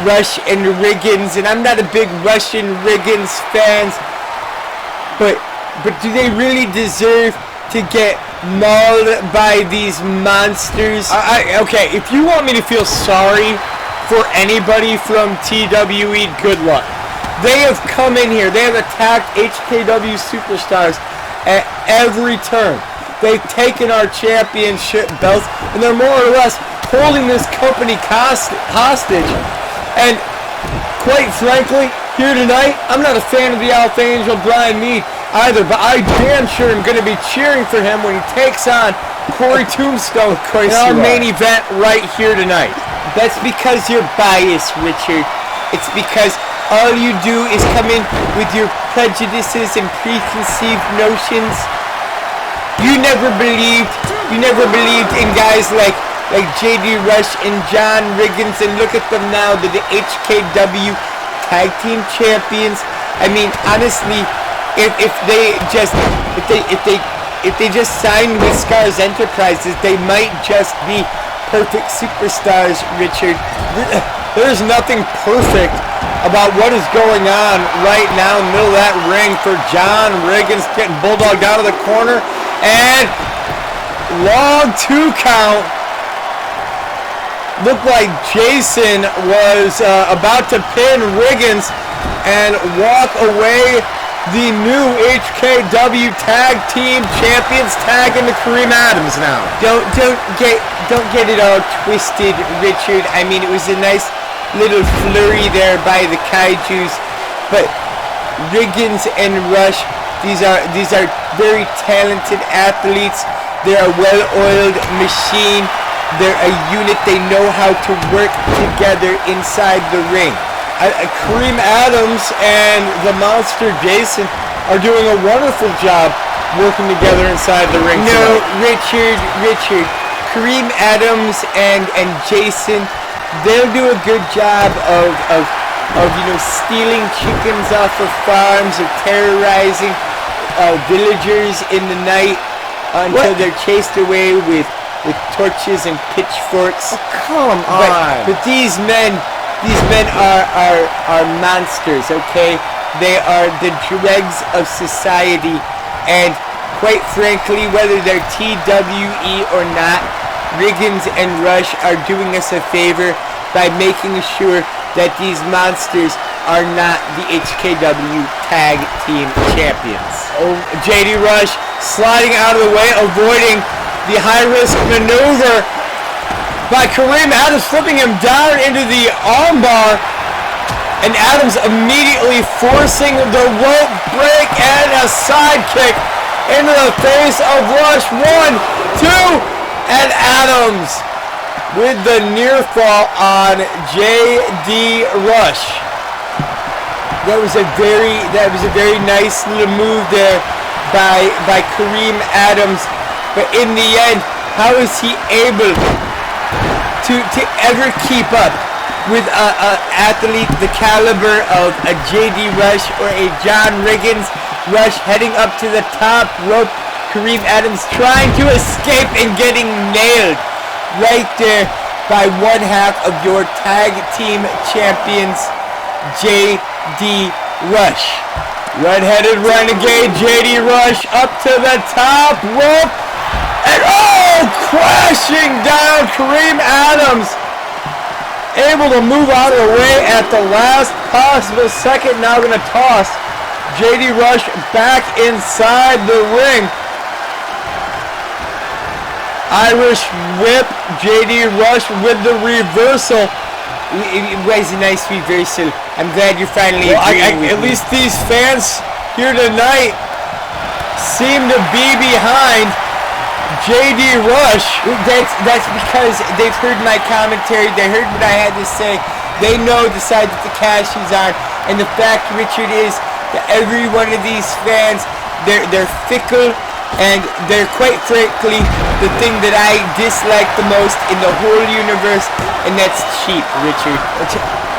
Rush and Riggins, and I'm not a big Rush and Riggins fans, but do they really deserve to get mauled by these monsters? Okay, if you want me to feel sorry for anybody from TWE, good luck. They have come in here, they have attacked HKW superstars at every turn. They've taken our championship belts, and they're more or less holding this company hostage. And quite frankly, here tonight, I'm not a fan of the Alpha Angel Brian Mead either, but I damn sure am going to be cheering for him when he takes on Corey Tombstone in our main event right here tonight. That's because you're biased, Richard. It's because all you do is come in with your prejudices and preconceived notions. You never believed in guys like JD Rush and John Riggins, and look at them now. They're the HKW Tag Team Champions. I mean, honestly, if they just signed with Scars Enterprises, they might just be perfect superstars, Richard. There's nothing perfect about what is going on right now in the middle of that ring for John Riggins, getting bulldogged out of the corner, and long 2 count. Looked like Jason was about to pin Riggins and walk away the new HKW Tag Team Champions, tagging to Kareem Adams now. Don't get it all twisted, Richard. I mean, it was a nice little flurry there by the Kaijus, but Riggins and Rush, these are very talented athletes. They're a well-oiled machine. They're a unit. They know how to work together inside the ring. Kareem Adams and the monster Jason are doing a wonderful job working together inside the ring. No, tonight. Richard. Kareem Adams and Jason, they'll do a good job of stealing chickens off of farms or terrorizing villagers in the night until they're chased away with torches and pitchforks. Oh, come on! But these men are monsters. Okay, they are the dregs of society, and quite frankly, whether they're TWE or not, Riggins and Rush are doing us a favor by making sure that these monsters are not the HKW Tag Team Champions. Oh, JD Rush sliding out of the way, avoiding the high-risk maneuver by Kareem Adams, flipping him down into the armbar, and Adams immediately forcing the rope break and a sidekick into the face of Rush. 1, 2, and Adams with the near fall on JD Rush. That was a very nice little move there by Kareem Adams. But in the end, how is he able to ever keep up with an athlete the caliber of a JD Rush or a John Riggins? Rush heading up to the top rope. Kareem Adams trying to escape and getting nailed right there by one half of your tag team champions, JD Rush. Red-headed renegade JD Rush up to the top rope. And crashing down. Kareem Adams able to move out of the way at the last possible second. Now going to toss JD Rush back inside the ring. Irish whip, JD Rush with the reversal. It was a nice reversal. I'm glad you're finally agreeing with me. At least these fans here tonight seem to be behind JD Rush. That's because they've heard my commentary. They heard what I had to say. They know the side that the cash is on. And the fact, Richard, is that every one of these fans, they're fickle, and they're quite frankly the thing that I dislike the most in the whole universe, and that's cheap, Richard.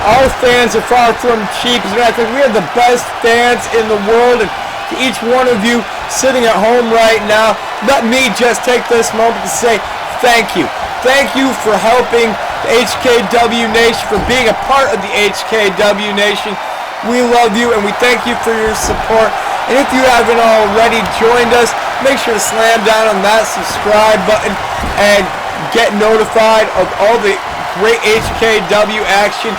All fans are far from cheap. As a matter of fact, we are the best fans in the world, and to each one of you sitting at home right now, let me just take this moment to say thank you. Thank you for helping the HKW Nation, for being a part of the HKW Nation. We love you, and we thank you for your support. And if you haven't already joined us, make sure to slam down on that subscribe button and get notified of all the great HKW action,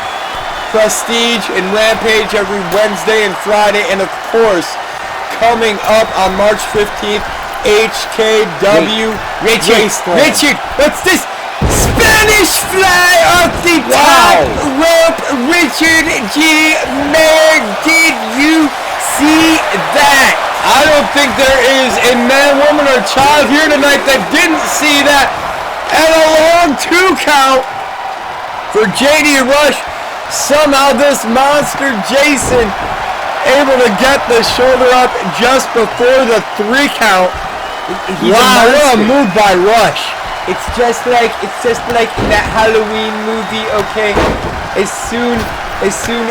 Prestige, and Rampage every Wednesday and Friday. And of course, coming up on March 15th, HKW Wasteland. Richard, what's this? Spanish fly off the top rope. Richard G. Mayer, did you see that? I don't think there is a man, woman, or child here tonight that didn't see that. And a long 2 count for JD Rush. Somehow this monster Jason able to get the shoulder up just before the 3 count. Wow, what a move by Rush. It's just like in that Halloween movie, okay? As soon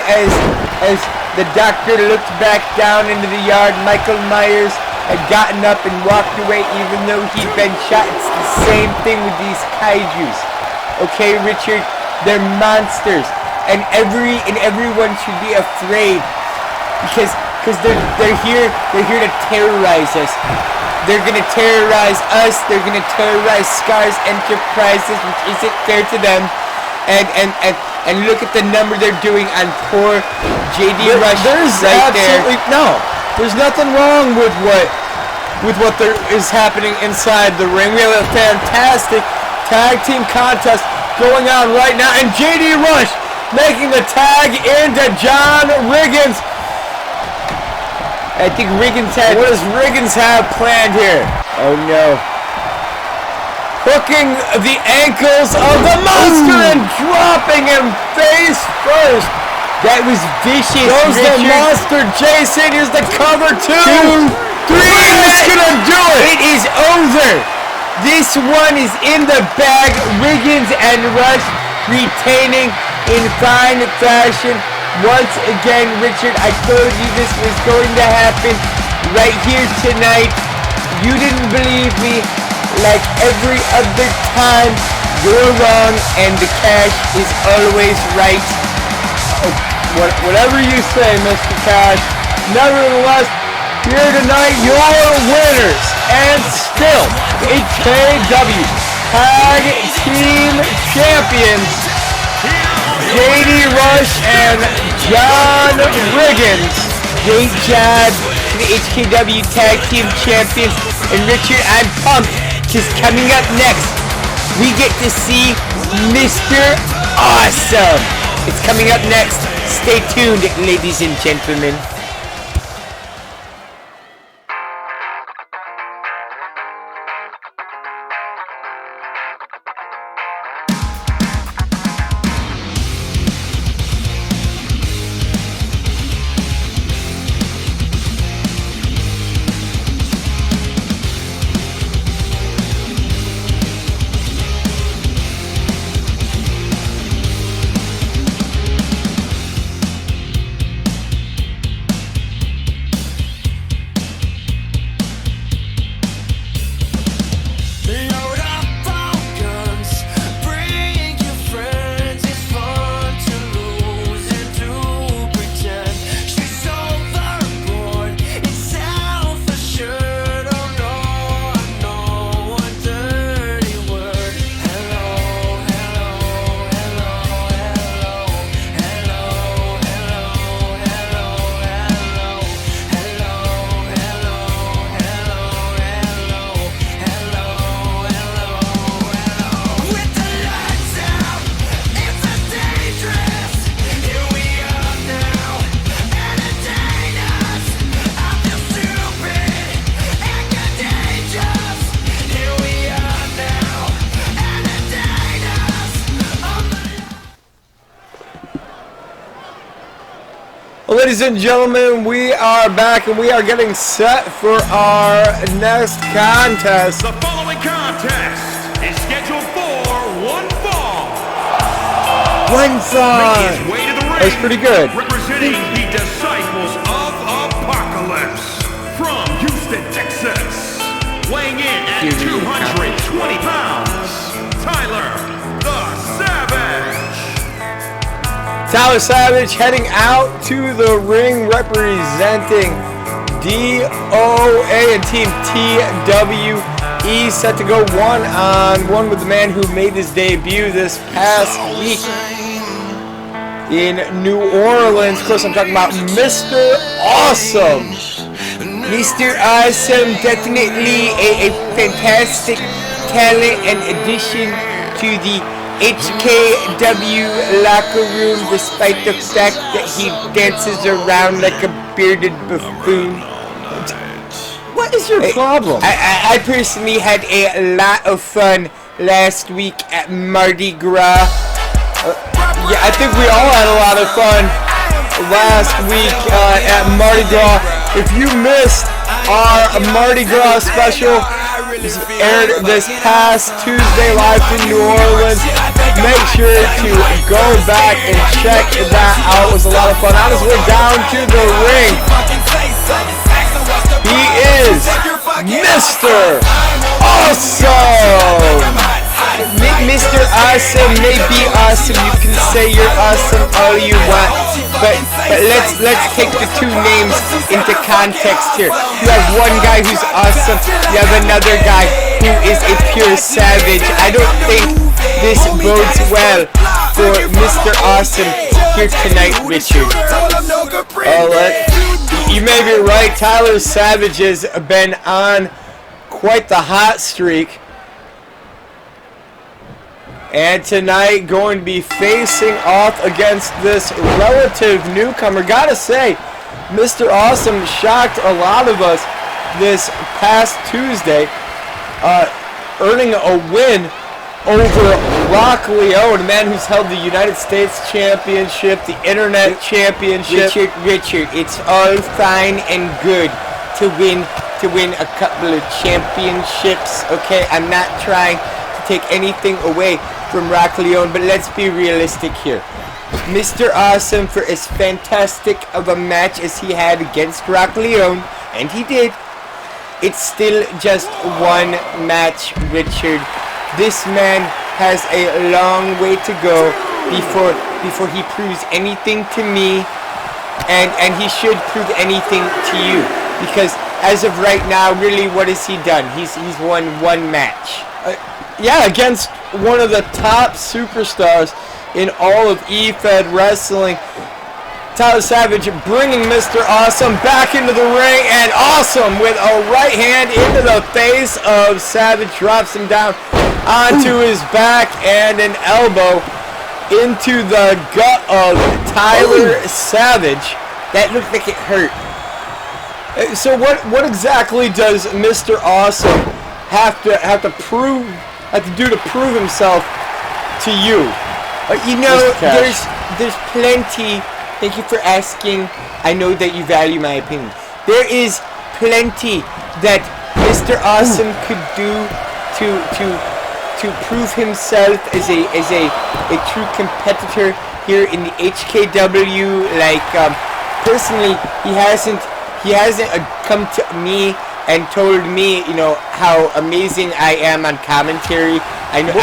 as the doctor looked back down into the yard, Michael Myers had gotten up and walked away even though he'd been shot. It's the same thing with these Kaijus. Okay, Richard? They're monsters. And everyone should be afraid. Because they're here to terrorize us. They're gonna terrorize us. They're gonna terrorize Scars Enterprises, which isn't fair to them. And look at the number they're doing on poor JD Rush. There's right absolutely no. There's nothing wrong with what there is happening inside the ring. We have a fantastic tag team contest going on right now, and JD Rush making the tag into John Riggins. I think Riggins had... What does Riggins have planned here? Oh no. Hooking the ankles of the monster and dropping him face first. That was vicious, goes Richard. The monster Jason. Here's the cover. 2, 3. That's gonna do it. It is over. This one is in the bag. Riggins and Rush retaining in fine fashion. Once again, Richard, I told you this was going to happen right here tonight. You didn't believe me. Like every other time, you're wrong, and the cash is always right. Whatever you say, Mr. Cash. Nevertheless, here tonight, your winners, and still HKW Tag Team Champions, JD Rush and John Riggins. Great job to the HKW Tag Team Champions. And Richard, I'm pumped because coming up next, we get to see Mr. Awesome. It's coming up next. Stay tuned, ladies and gentlemen. Ladies and gentlemen, we are back and we are getting set for our next contest. The following contest is scheduled for one fall. One fall. Making his way to the ring. That was pretty good. Representing the Disciples of Apocalypse from Houston, Texas. Weighing in at 220 pounds, Tyler the Savage. Tyler Savage heading out to the ring representing DOA and Team TWE, set to go one-on-one with the man who made his debut this past week in New Orleans. Of course, I'm talking about Mr. Awesome. Mr. Awesome, definitely a fantastic talent and addition to the HKW locker room, despite the fact that he dances around like a bearded buffoon. What is your problem? I personally had a lot of fun last week at Mardi Gras. Yeah, I think we all had a lot of fun last week at Mardi Gras. If you missed our Mardi Gras special, it aired this past Tuesday live in New Orleans. Make sure to go back and check that out. It was a lot of fun. On his way down to the ring, he is Mr. Awesome. Mr. Awesome may be awesome. You can say you're awesome all you want, but let's take the two names into context here. You have one guy who's awesome. You have another guy who is a pure savage. I don't think this bodes well for Mr. Awesome here tonight, Richard. You may be right. Tyler Savage has been on quite the hot streak. And tonight, going to be facing off against this relative newcomer. Gotta say, Mr. Awesome shocked a lot of us this past Tuesday, earning a win over Rock Leo, the man who's held the United States Championship, the Internet Championship. Richard, it's all fine and good to win a couple of championships. Okay, I'm not trying to take anything away from Rock Leone, but let's be realistic here. Mr. Awesome, for as fantastic of a match as he had against Rock Leone, and he did, it's still just one match, Richard. This man has a long way to go before he proves anything to me, and he should prove anything to you, because as of right now, really, what has he done? He's won one match. Yeah, against one of the top superstars in all of E-Fed Wrestling. Tyler Savage bringing Mr. Awesome back into the ring, and Awesome with a right hand into the face of Savage, drops him down onto his back, and an elbow into the gut of Tyler Savage. That looked like it hurt. So what exactly does Mr. Awesome have to do to prove himself to you? You know, there's plenty. Thank you for asking. I know that you value my opinion. There is plenty that Mr. Awesome could do to prove himself as a true competitor here in the HKW. Like personally, he hasn't come to me and told me, you know, how amazing I am on commentary. I know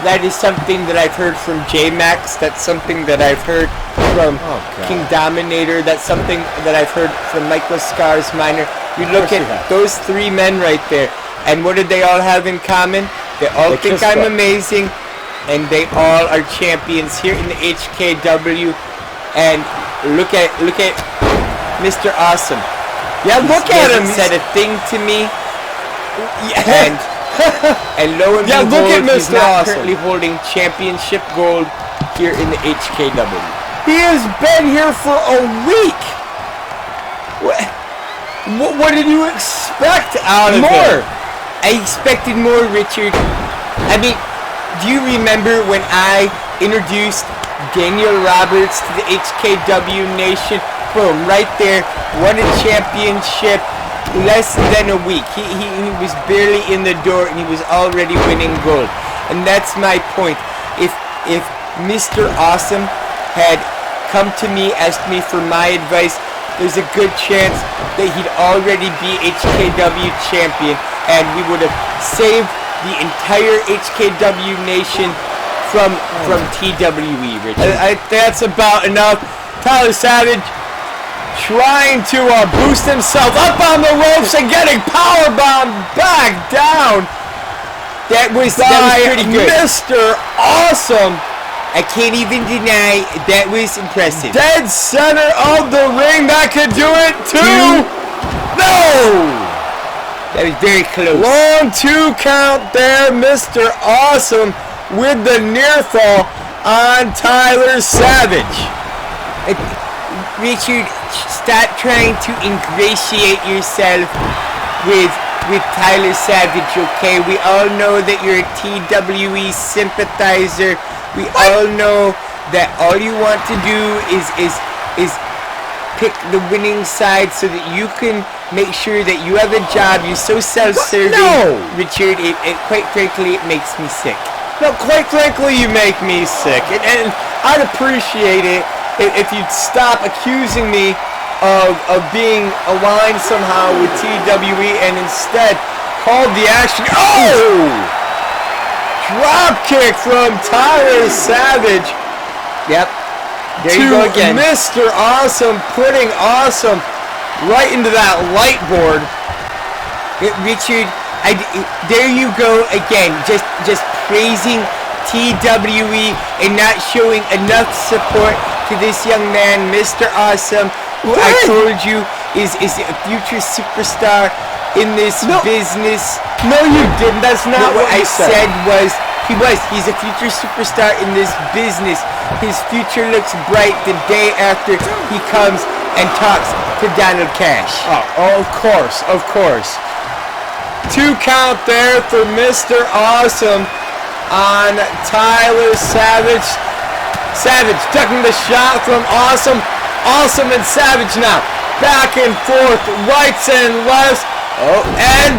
that is something that I've heard from J-Max. That's something that I've heard from King Dominator. That's something that I've heard from Michael Scars Minor. You look at those three men right there, and what do they all have in common? They all think I'm amazing, and they all are champions here in the HKW. And look at Mr. Awesome. Yeah, look at him. He said a thing to me. And lo and behold, he's not currently holding championship gold here in the HKW. He has been here for a week. What did you expect out of him? I expected more, Richard. I mean, do you remember when I introduced Daniel Roberts to the HKW Nation? Boom, right there, won a championship. Less than a week. He was barely in the door and he was already winning gold. And that's my point. If Mr. Awesome had come to me, asked me for my advice, there's a good chance that he'd already be HKW champion, and we would have saved the entire HKW nation from TWE, Richard. That's about enough. Tyler Savage trying to boost himself up on the ropes and getting powerbombed back down. That was pretty good. Mr. Awesome. I can't even deny that was impressive. Dead center of the ring. That could do it too. No. That was very close. Long 2 count there. Mr. Awesome with the near fall on Tyler Savage. Richard, stop trying to ingratiate yourself with Tyler Savage, okay? We all know that you're a TWE sympathizer. We all know that all you want to do is pick the winning side so that you can make sure that you have a job. You're so self-serving. No! Richard, quite frankly, it makes me sick. No, quite frankly, you make me sick. And I'd appreciate it if you'd stop accusing me of being aligned somehow with TWE and instead called the action. Oh! Drop kick from Tyler Savage. Yep. There you go again. Mr. Awesome, putting Awesome right into that light board. Richard, there you go again. Just praising TWE and not showing enough support to this young man, Mr. Awesome, who I told you is a future superstar in this business. No, you didn't. That's not what I said. He's a future superstar in this business. His future looks bright the day after he comes and talks to Donald Cash. Oh, of course. 2 count there for Mr. Awesome on Tyler Savage. Savage ducking the shot from Awesome. Awesome and Savage now. Back and forth, rights and lefts. Oh, and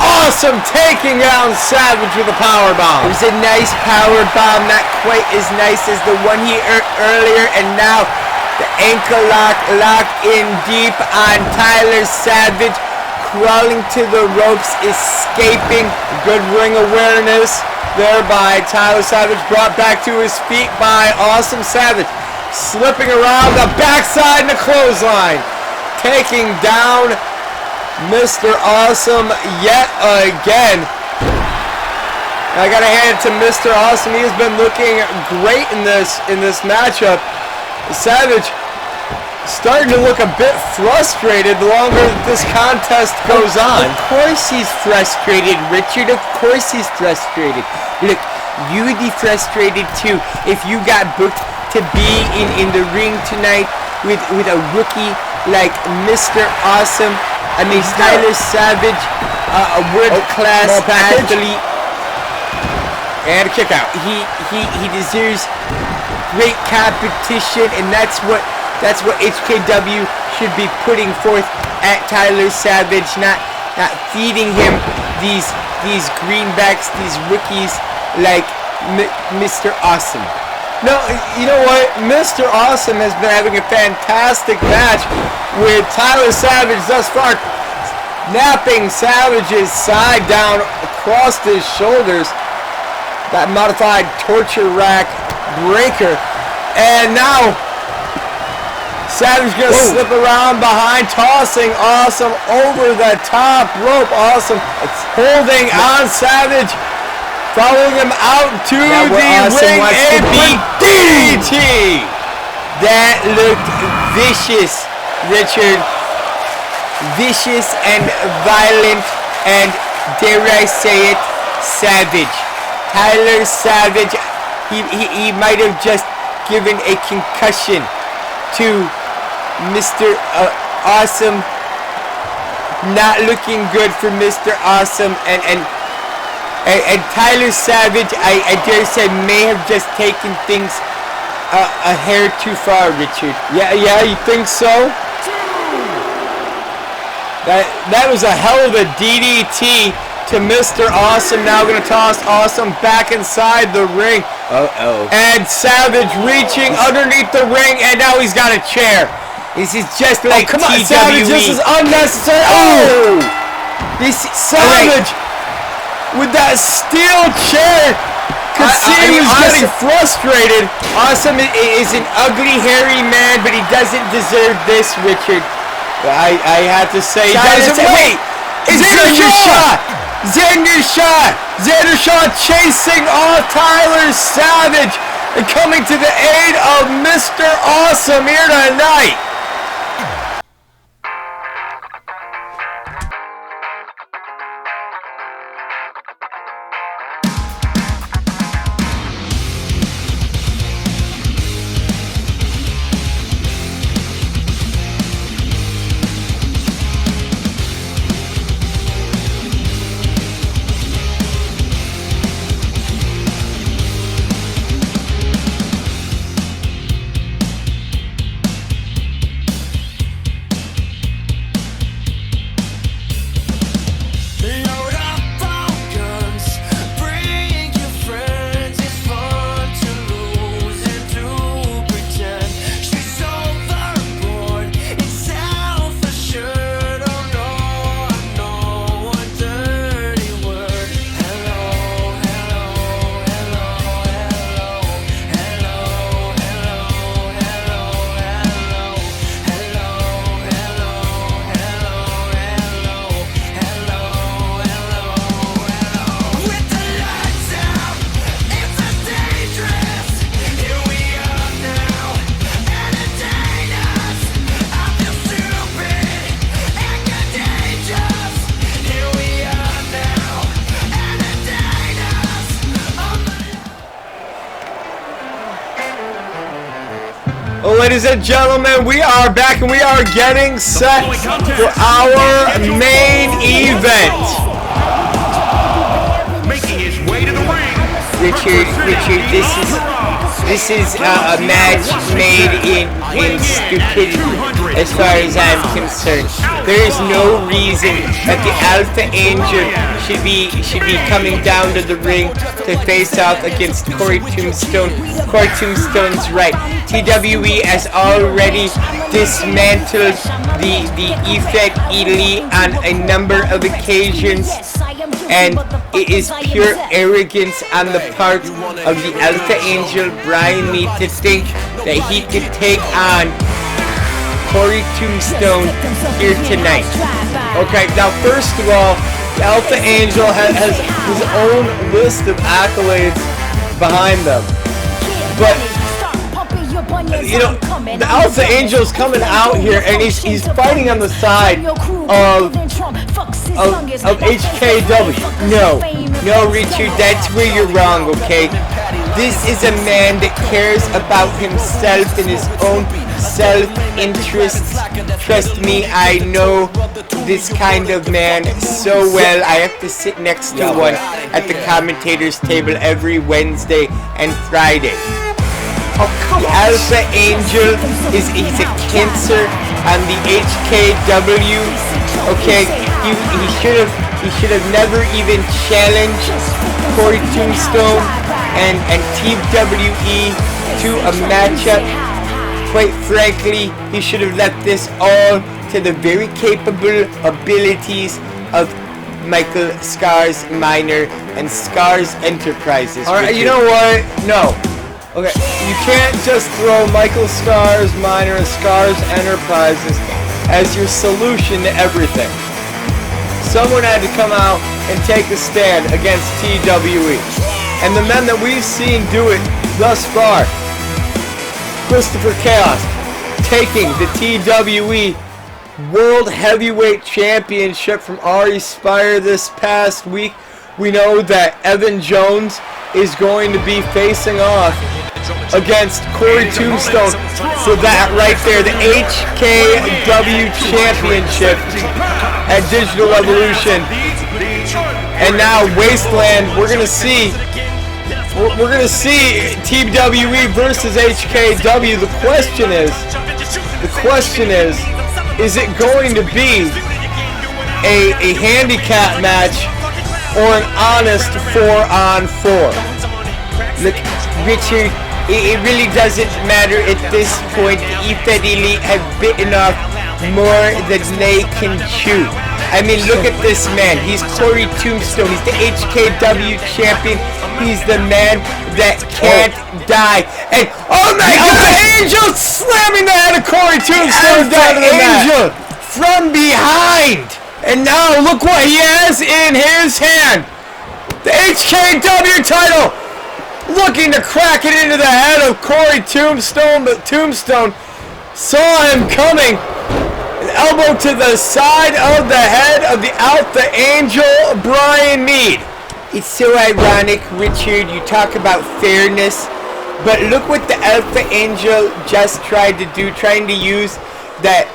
Awesome taking down Savage with a power bomb. It was a nice power bomb, not quite as nice as the one he earned earlier. And now the ankle lock locked in deep on Tyler Savage. Crawling to the ropes, escaping. Good ring awareness there by Tyler Savage. Brought back to his feet by Awesome Savage. Slipping around the backside and a clothesline. Taking down Mr. Awesome yet again. I gotta hand it to Mr. Awesome. He has been looking great in this matchup. Savage starting to look a bit frustrated the longer this contest goes on. Of course he's frustrated, Richard. Of course he's frustrated. Look, you would be frustrated too if you got booked to be in the ring tonight with a rookie like Mr. Awesome. I mean, Tyler Savage, a world-class athlete. And a kick out. He deserves great competition, and that's what HKW should be putting forth at Tyler Savage, not feeding him these greenbacks, these rookies like Mr. Awesome. No, you know what? Mr. Awesome has been having a fantastic match with Tyler Savage thus far, napping Savage's side down across his shoulders. That modified torture rack breaker. And now Savage gonna slip around behind, tossing Awesome over the top rope. Awesome holding on Savage, following him out to the ring apron. DDT! That looked vicious, Richard. Vicious and violent, and dare I say it, savage. Tyler Savage, he might have just given a concussion to Mr. Awesome. Not looking good for Mr. Awesome, and Tyler Savage, I dare say, may have just taken things a hair too far, Richard. Yeah, you think so? That was a hell of a DDT to Mr. Awesome. Now going to toss Awesome back inside the ring. And Savage reaching underneath the ring, and now he's got a chair. This is just like come on, TWE. Savage, this is unnecessary. Oh! This Savage with that steel chair. Could see he was getting frustrated. Awesome is an ugly, hairy man, but he doesn't deserve this, Richard. I have to say, wait! It's Xander Shaw chasing off Tyler Savage and coming to the aid of Mr. Awesome here tonight. Ladies and gentlemen, we are back and we are getting set for our main event. Making his way to the ring. Richard, this is a match made in stupidity as far as I'm concerned. There is no reason that the Alpha Angel should be coming down to the ring to face off against Corey Tombstone. Corey Tombstone's right. TWE has already dismantled the Effect Elite on a number of occasions, and it is pure arrogance on the part of the Alpha Angel Brian Mead to think that he could take on Corey Tombstone here tonight. Okay, now first of all, Alpha Angel has his own list of accolades behind them. But, you know, the Alpha Angel's coming out here and he's fighting on the side of HKW. No, Richard, that's where you're wrong, okay? This is a man that cares about himself and his own self-interest. Trust me, I know this kind of man so well. I have to sit next to one at the commentator's table every Wednesday and Friday. Alpha Angel he's a cancer on the HKW. Okay, he should have never even challenged Corey Tombstone and TWE to a matchup. Quite frankly, he should have left this all to the very capable abilities of Michael Scars Minor and Scars Enterprises. Alright, you know what? No. Okay, you can't just throw Michael Scars Minor and Scars Enterprises as your solution to everything. Someone had to come out and take a stand against TWE. And the men that we've seen do it thus far, Christopher Chaos taking the TWE World Heavyweight Championship from Ari Spire this past week. We know that Evan Jones is going to be facing off against Corey Tombstone for that right there, the HKW Championship at Digital Revolution. And now Wasteland, we're gonna see TWE versus HKW. The question is it going to be a handicap match or an honest 4-on-4? Look, Richard, it really doesn't matter at this point. The E-Fed Elite have bitten off more than they can chew. I mean, look at this man. He's Corey Tombstone. He's the HKW champion. He's the man that can't die. And oh my God, Angel slamming the head of Corey Tombstone down to the mat from behind. And now look what he has in his hand. The HKW title. Looking to crack it into the head of Corey Tombstone, but Tombstone saw him coming. An elbow to the side of the head of the Alpha Angel Brian Mead. It's so ironic, Richard, you talk about fairness, but look what the Alpha Angel just tried to do, trying to use that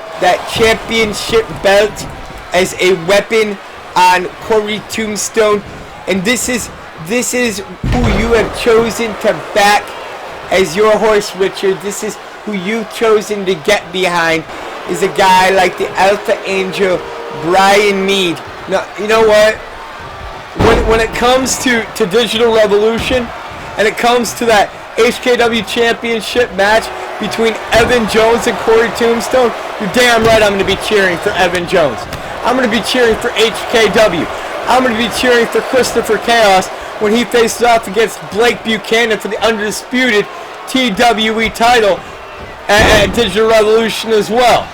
championship belt as a weapon on Corey Tombstone. And this is who you have chosen to back as your horse, Richard. This is who you've chosen to get behind, is a guy like the Alpha Angel Brian Mead. Now, you know what? When it comes to Digital Revolution, and it comes to that HKW Championship match between Evan Jones and Corey Tombstone, you're damn right I'm going to be cheering for Evan Jones. I'm going to be cheering for HKW. I'm going to be cheering for Christopher Chaos when he faces off against Blake Buchanan for the undisputed TWE title at Digital Revolution as well.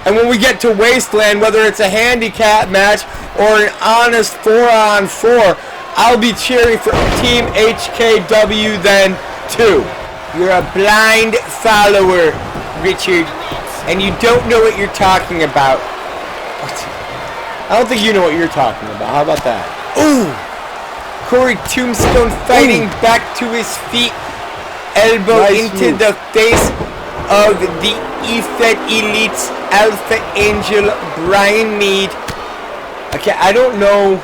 And when we get to Wasteland, whether it's a handicap match or an honest 4-on-4, I'll be cheering for Team HKW then too. You're a blind follower, Richard, and you don't know what you're talking about. I don't think you know what you're talking about. How about that? Ooh! Corey Tombstone fighting back to his feet, elbow into the face of the E-Fed Elite's Alpha Angel Brian Mead. Okay, I don't know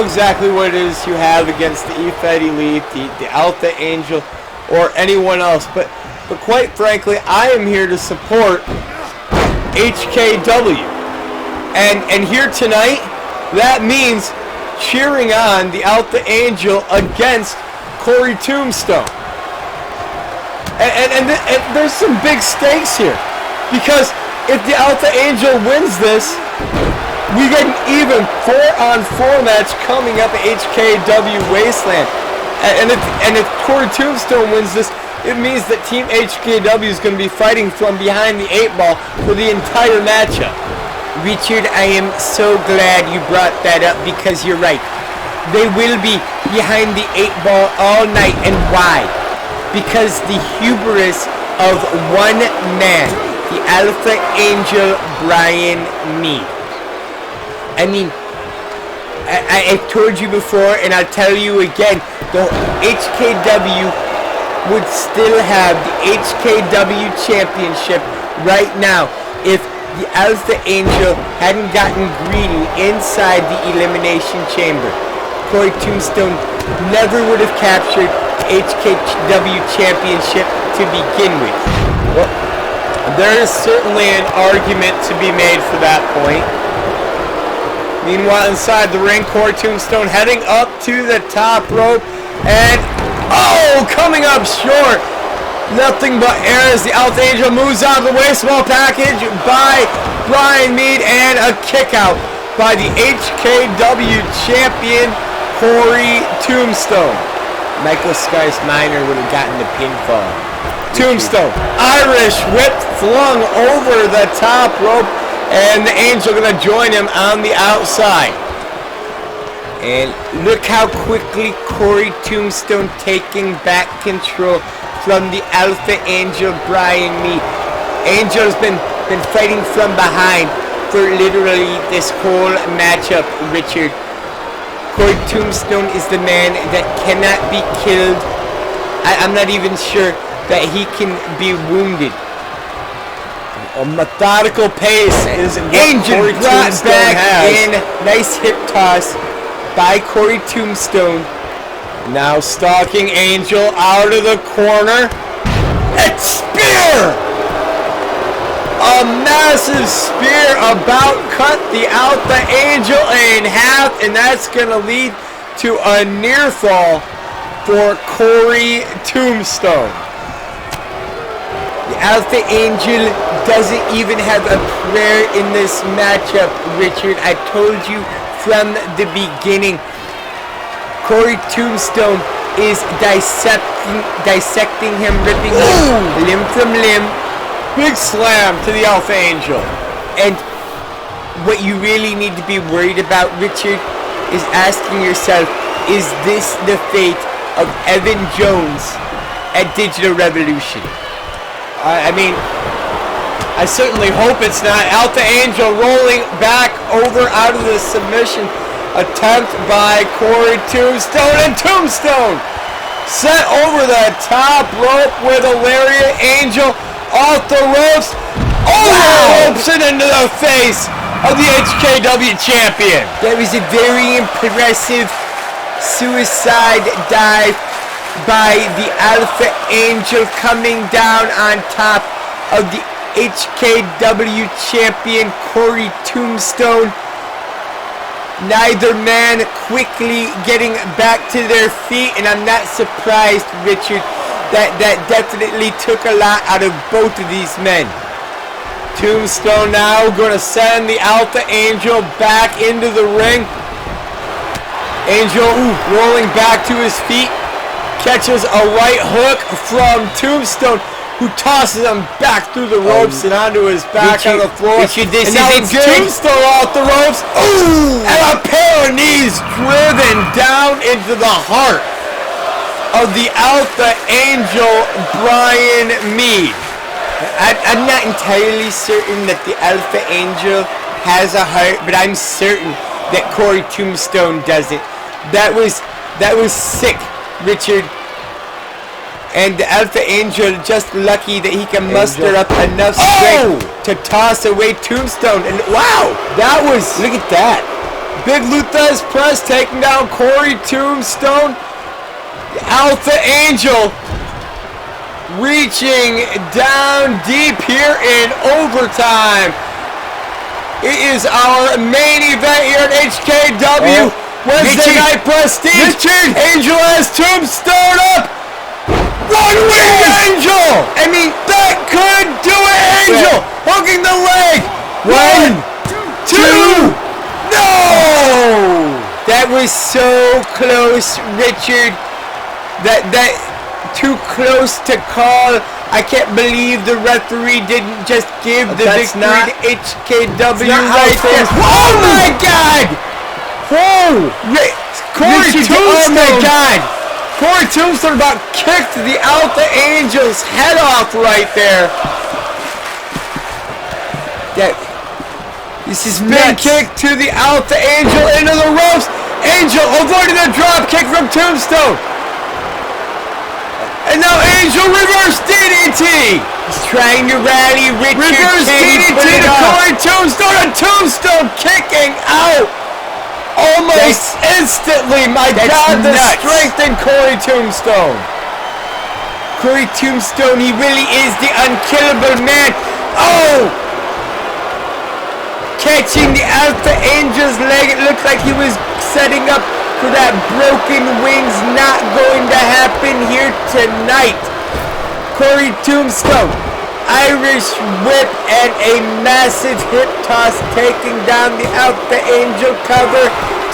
exactly what it is you have against the E-Fed Elite, the Alpha Angel, or anyone else, but quite frankly, I am here to support HKW. And here tonight, that means cheering on the Alpha Angel against Corey Tombstone. And there's some big stakes here, because if the Alpha Angel wins this, we get an even 4-on-4 match coming up at HKW Wasteland. And if Corey Tombstone wins this, it means that Team HKW is going to be fighting from behind the 8 ball for the entire matchup. Richard, I am so glad you brought that up because you're right. They will be behind the 8 ball all night. And why? Because the hubris of one man, the Alpha Angel Brian Mead. I mean, I've told you before, and I'll tell you again, the HKW would still have the HKW Championship right now if the Alpha Angel hadn't gotten greedy inside the Elimination Chamber. Corey Tombstone never would have captured the HKW Championship to begin with. Well, there is certainly an argument to be made for that point. Meanwhile, inside the ring, Corey Tombstone heading up to the top rope, and coming up short. Nothing but air as the Alpha Angel moves out of the way. Small package by Brian Mead, and a kick out by the HKW champion Corey Tombstone. Michael Scars Minor would have gotten the pinfall. Tombstone, Irish whip flung over the top rope, and the Angel gonna join him on the outside. And look how quickly Corey Tombstone taking back control from the Alpha Angel Brian Mead. Angel's been fighting from behind for literally this whole matchup, Richard. Corey Tombstone is the man that cannot be killed. I'm not even sure that he can be wounded. A methodical pace is what Angel Corey brought Tombstone back has. in. Nice hip toss by Corey Tombstone. Now stalking Angel out of the corner. And spear! A massive spear about cut the Alpha Angel in half, and that's going to lead to a near fall for Corey Tombstone. The Alpha Angel doesn't even have a prayer in this matchup, Richard. I told you from the beginning. Corey Tombstone is dissecting him, ripping him limb from limb. Big slam to the Alpha Angel. And what you really need to be worried about, Richard, is asking yourself, is this the fate of Evan Jones at Digital Revolution? I mean, I certainly hope it's not. Alpha Angel rolling back over out of the submission attempt by Corey Tombstone, and Tombstone set over the top rope with a lariat. Angel off the ropes, over the ropes and into the face of the HKW champion. That was a very impressive suicide dive by the Alpha Angel, coming down on top of the HKW champion Corey Tombstone. Neither man quickly getting back to their feet, and I'm not surprised, Richard, that definitely took a lot out of both of these men. Tombstone now going to send the Alpha Angel back into the ring. Angel rolling back to his feet, catches a right hook from Tombstone, who tosses him back through the ropes and onto his back on the floor. Richard, this and now isn't it's good. Tombstone off the ropes. And a pair of knees driven down into the heart of the Alpha Angel Brian Mead. I'm not entirely certain that the Alpha Angel has a heart, but I'm certain that Corey Tombstone doesn't. That was sick, Richard. And the Alpha Angel just lucky that he can muster up enough strength to toss away Tombstone. And wow, that was, look at that. Big Luthez press taking down Corey Tombstone. The Alpha Angel reaching down deep here in overtime. It is our main event here at HKW Wednesday Night Prestige. Richard! Angel has Tombstone up. One wing Angel! I mean, that could do it, Angel! Hooking the leg! 1, 2, no! That was so close, Richard. That too close to call I can't believe the referee didn't just give the That's victory not- to HKW not how right there. things- Oh my God! Whoa! Corey Richard, Tombstone. oh my God! Corey Tombstone about kicked the Alpha Angel's head off right there. That, this is Big nuts. kick to the Alpha Angel into the ropes. Angel avoiding the drop kick from Tombstone. And now Angel reverse DDT. He's trying to rally Richard. Reverse Can he DDT put it to off? Corey Tombstone. And Tombstone kicking out. Almost instantly. My that's God, the nuts. strength in Corey Tombstone. Corey Tombstone, he really is the unkillable man. Oh! Catching the Alpha Angel's leg. It looked like he was setting up for that broken wings. Not going to happen here tonight. Corey Tombstone, Irish whip and a massive hip toss, taking down the Alpha Angel cover.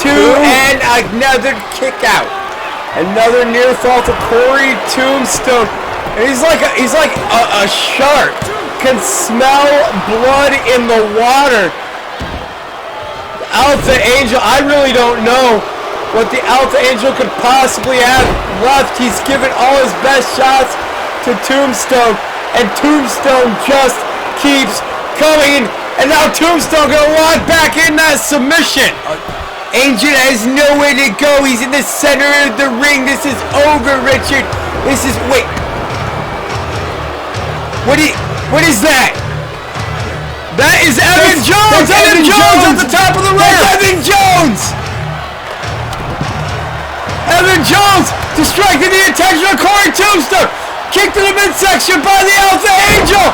Two and another kick out. Another near fall for Corey Tombstone. And he's like a shark. Can smell blood in the water. Alpha Angel, I really don't know what the Alpha Angel could possibly have left. He's given all his best shots to Tombstone, and Tombstone just keeps coming. And now Tombstone gonna walk back in that submission. Angel has nowhere to go. He's in the center of the ring. This is over, Richard. This is, wait. What is that? That is Evan Jones! That's Evan Jones at the top of the ring! That's Evan Jones! Evan Jones distracting the attention of Corey Tombstone! Kick to the midsection by the Alpha Angel!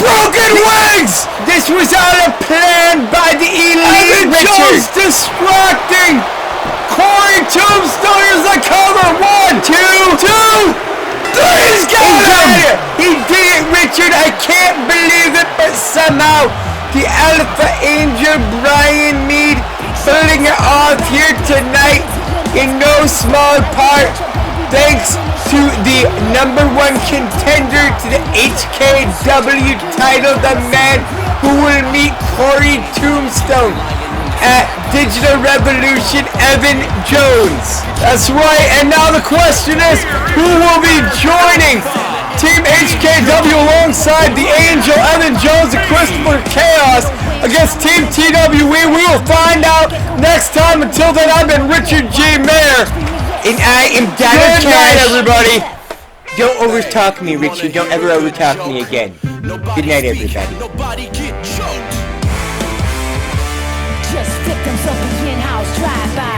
Broken wings! This was all a plan by the Elite, Evan Richard. Jones distracting Corey Tombstone. Here's the cover. 1, 2, 3. He's got it! He did it, Richard. I can't believe it, but somehow the Alpha Angel Brian Mead pulling it off here tonight in no small part thanks to the #1 contender to the HKW title, the man who will meet Corey Tombstone at Digital Revolution, Evan Jones. That's right, and now the question is, who will be joining Team HKW alongside the Angel, Evan Jones, and Christopher Chaos against Team TWE? We will find out next time. Until then, I've been Richard G. Mayer. And I am Donald Good night, Cash. everybody. Don't overtalk me, Richard. Don't ever overtalk me again. Good night, everybody. Nobody get choked. Just victims of the in-house drive-by.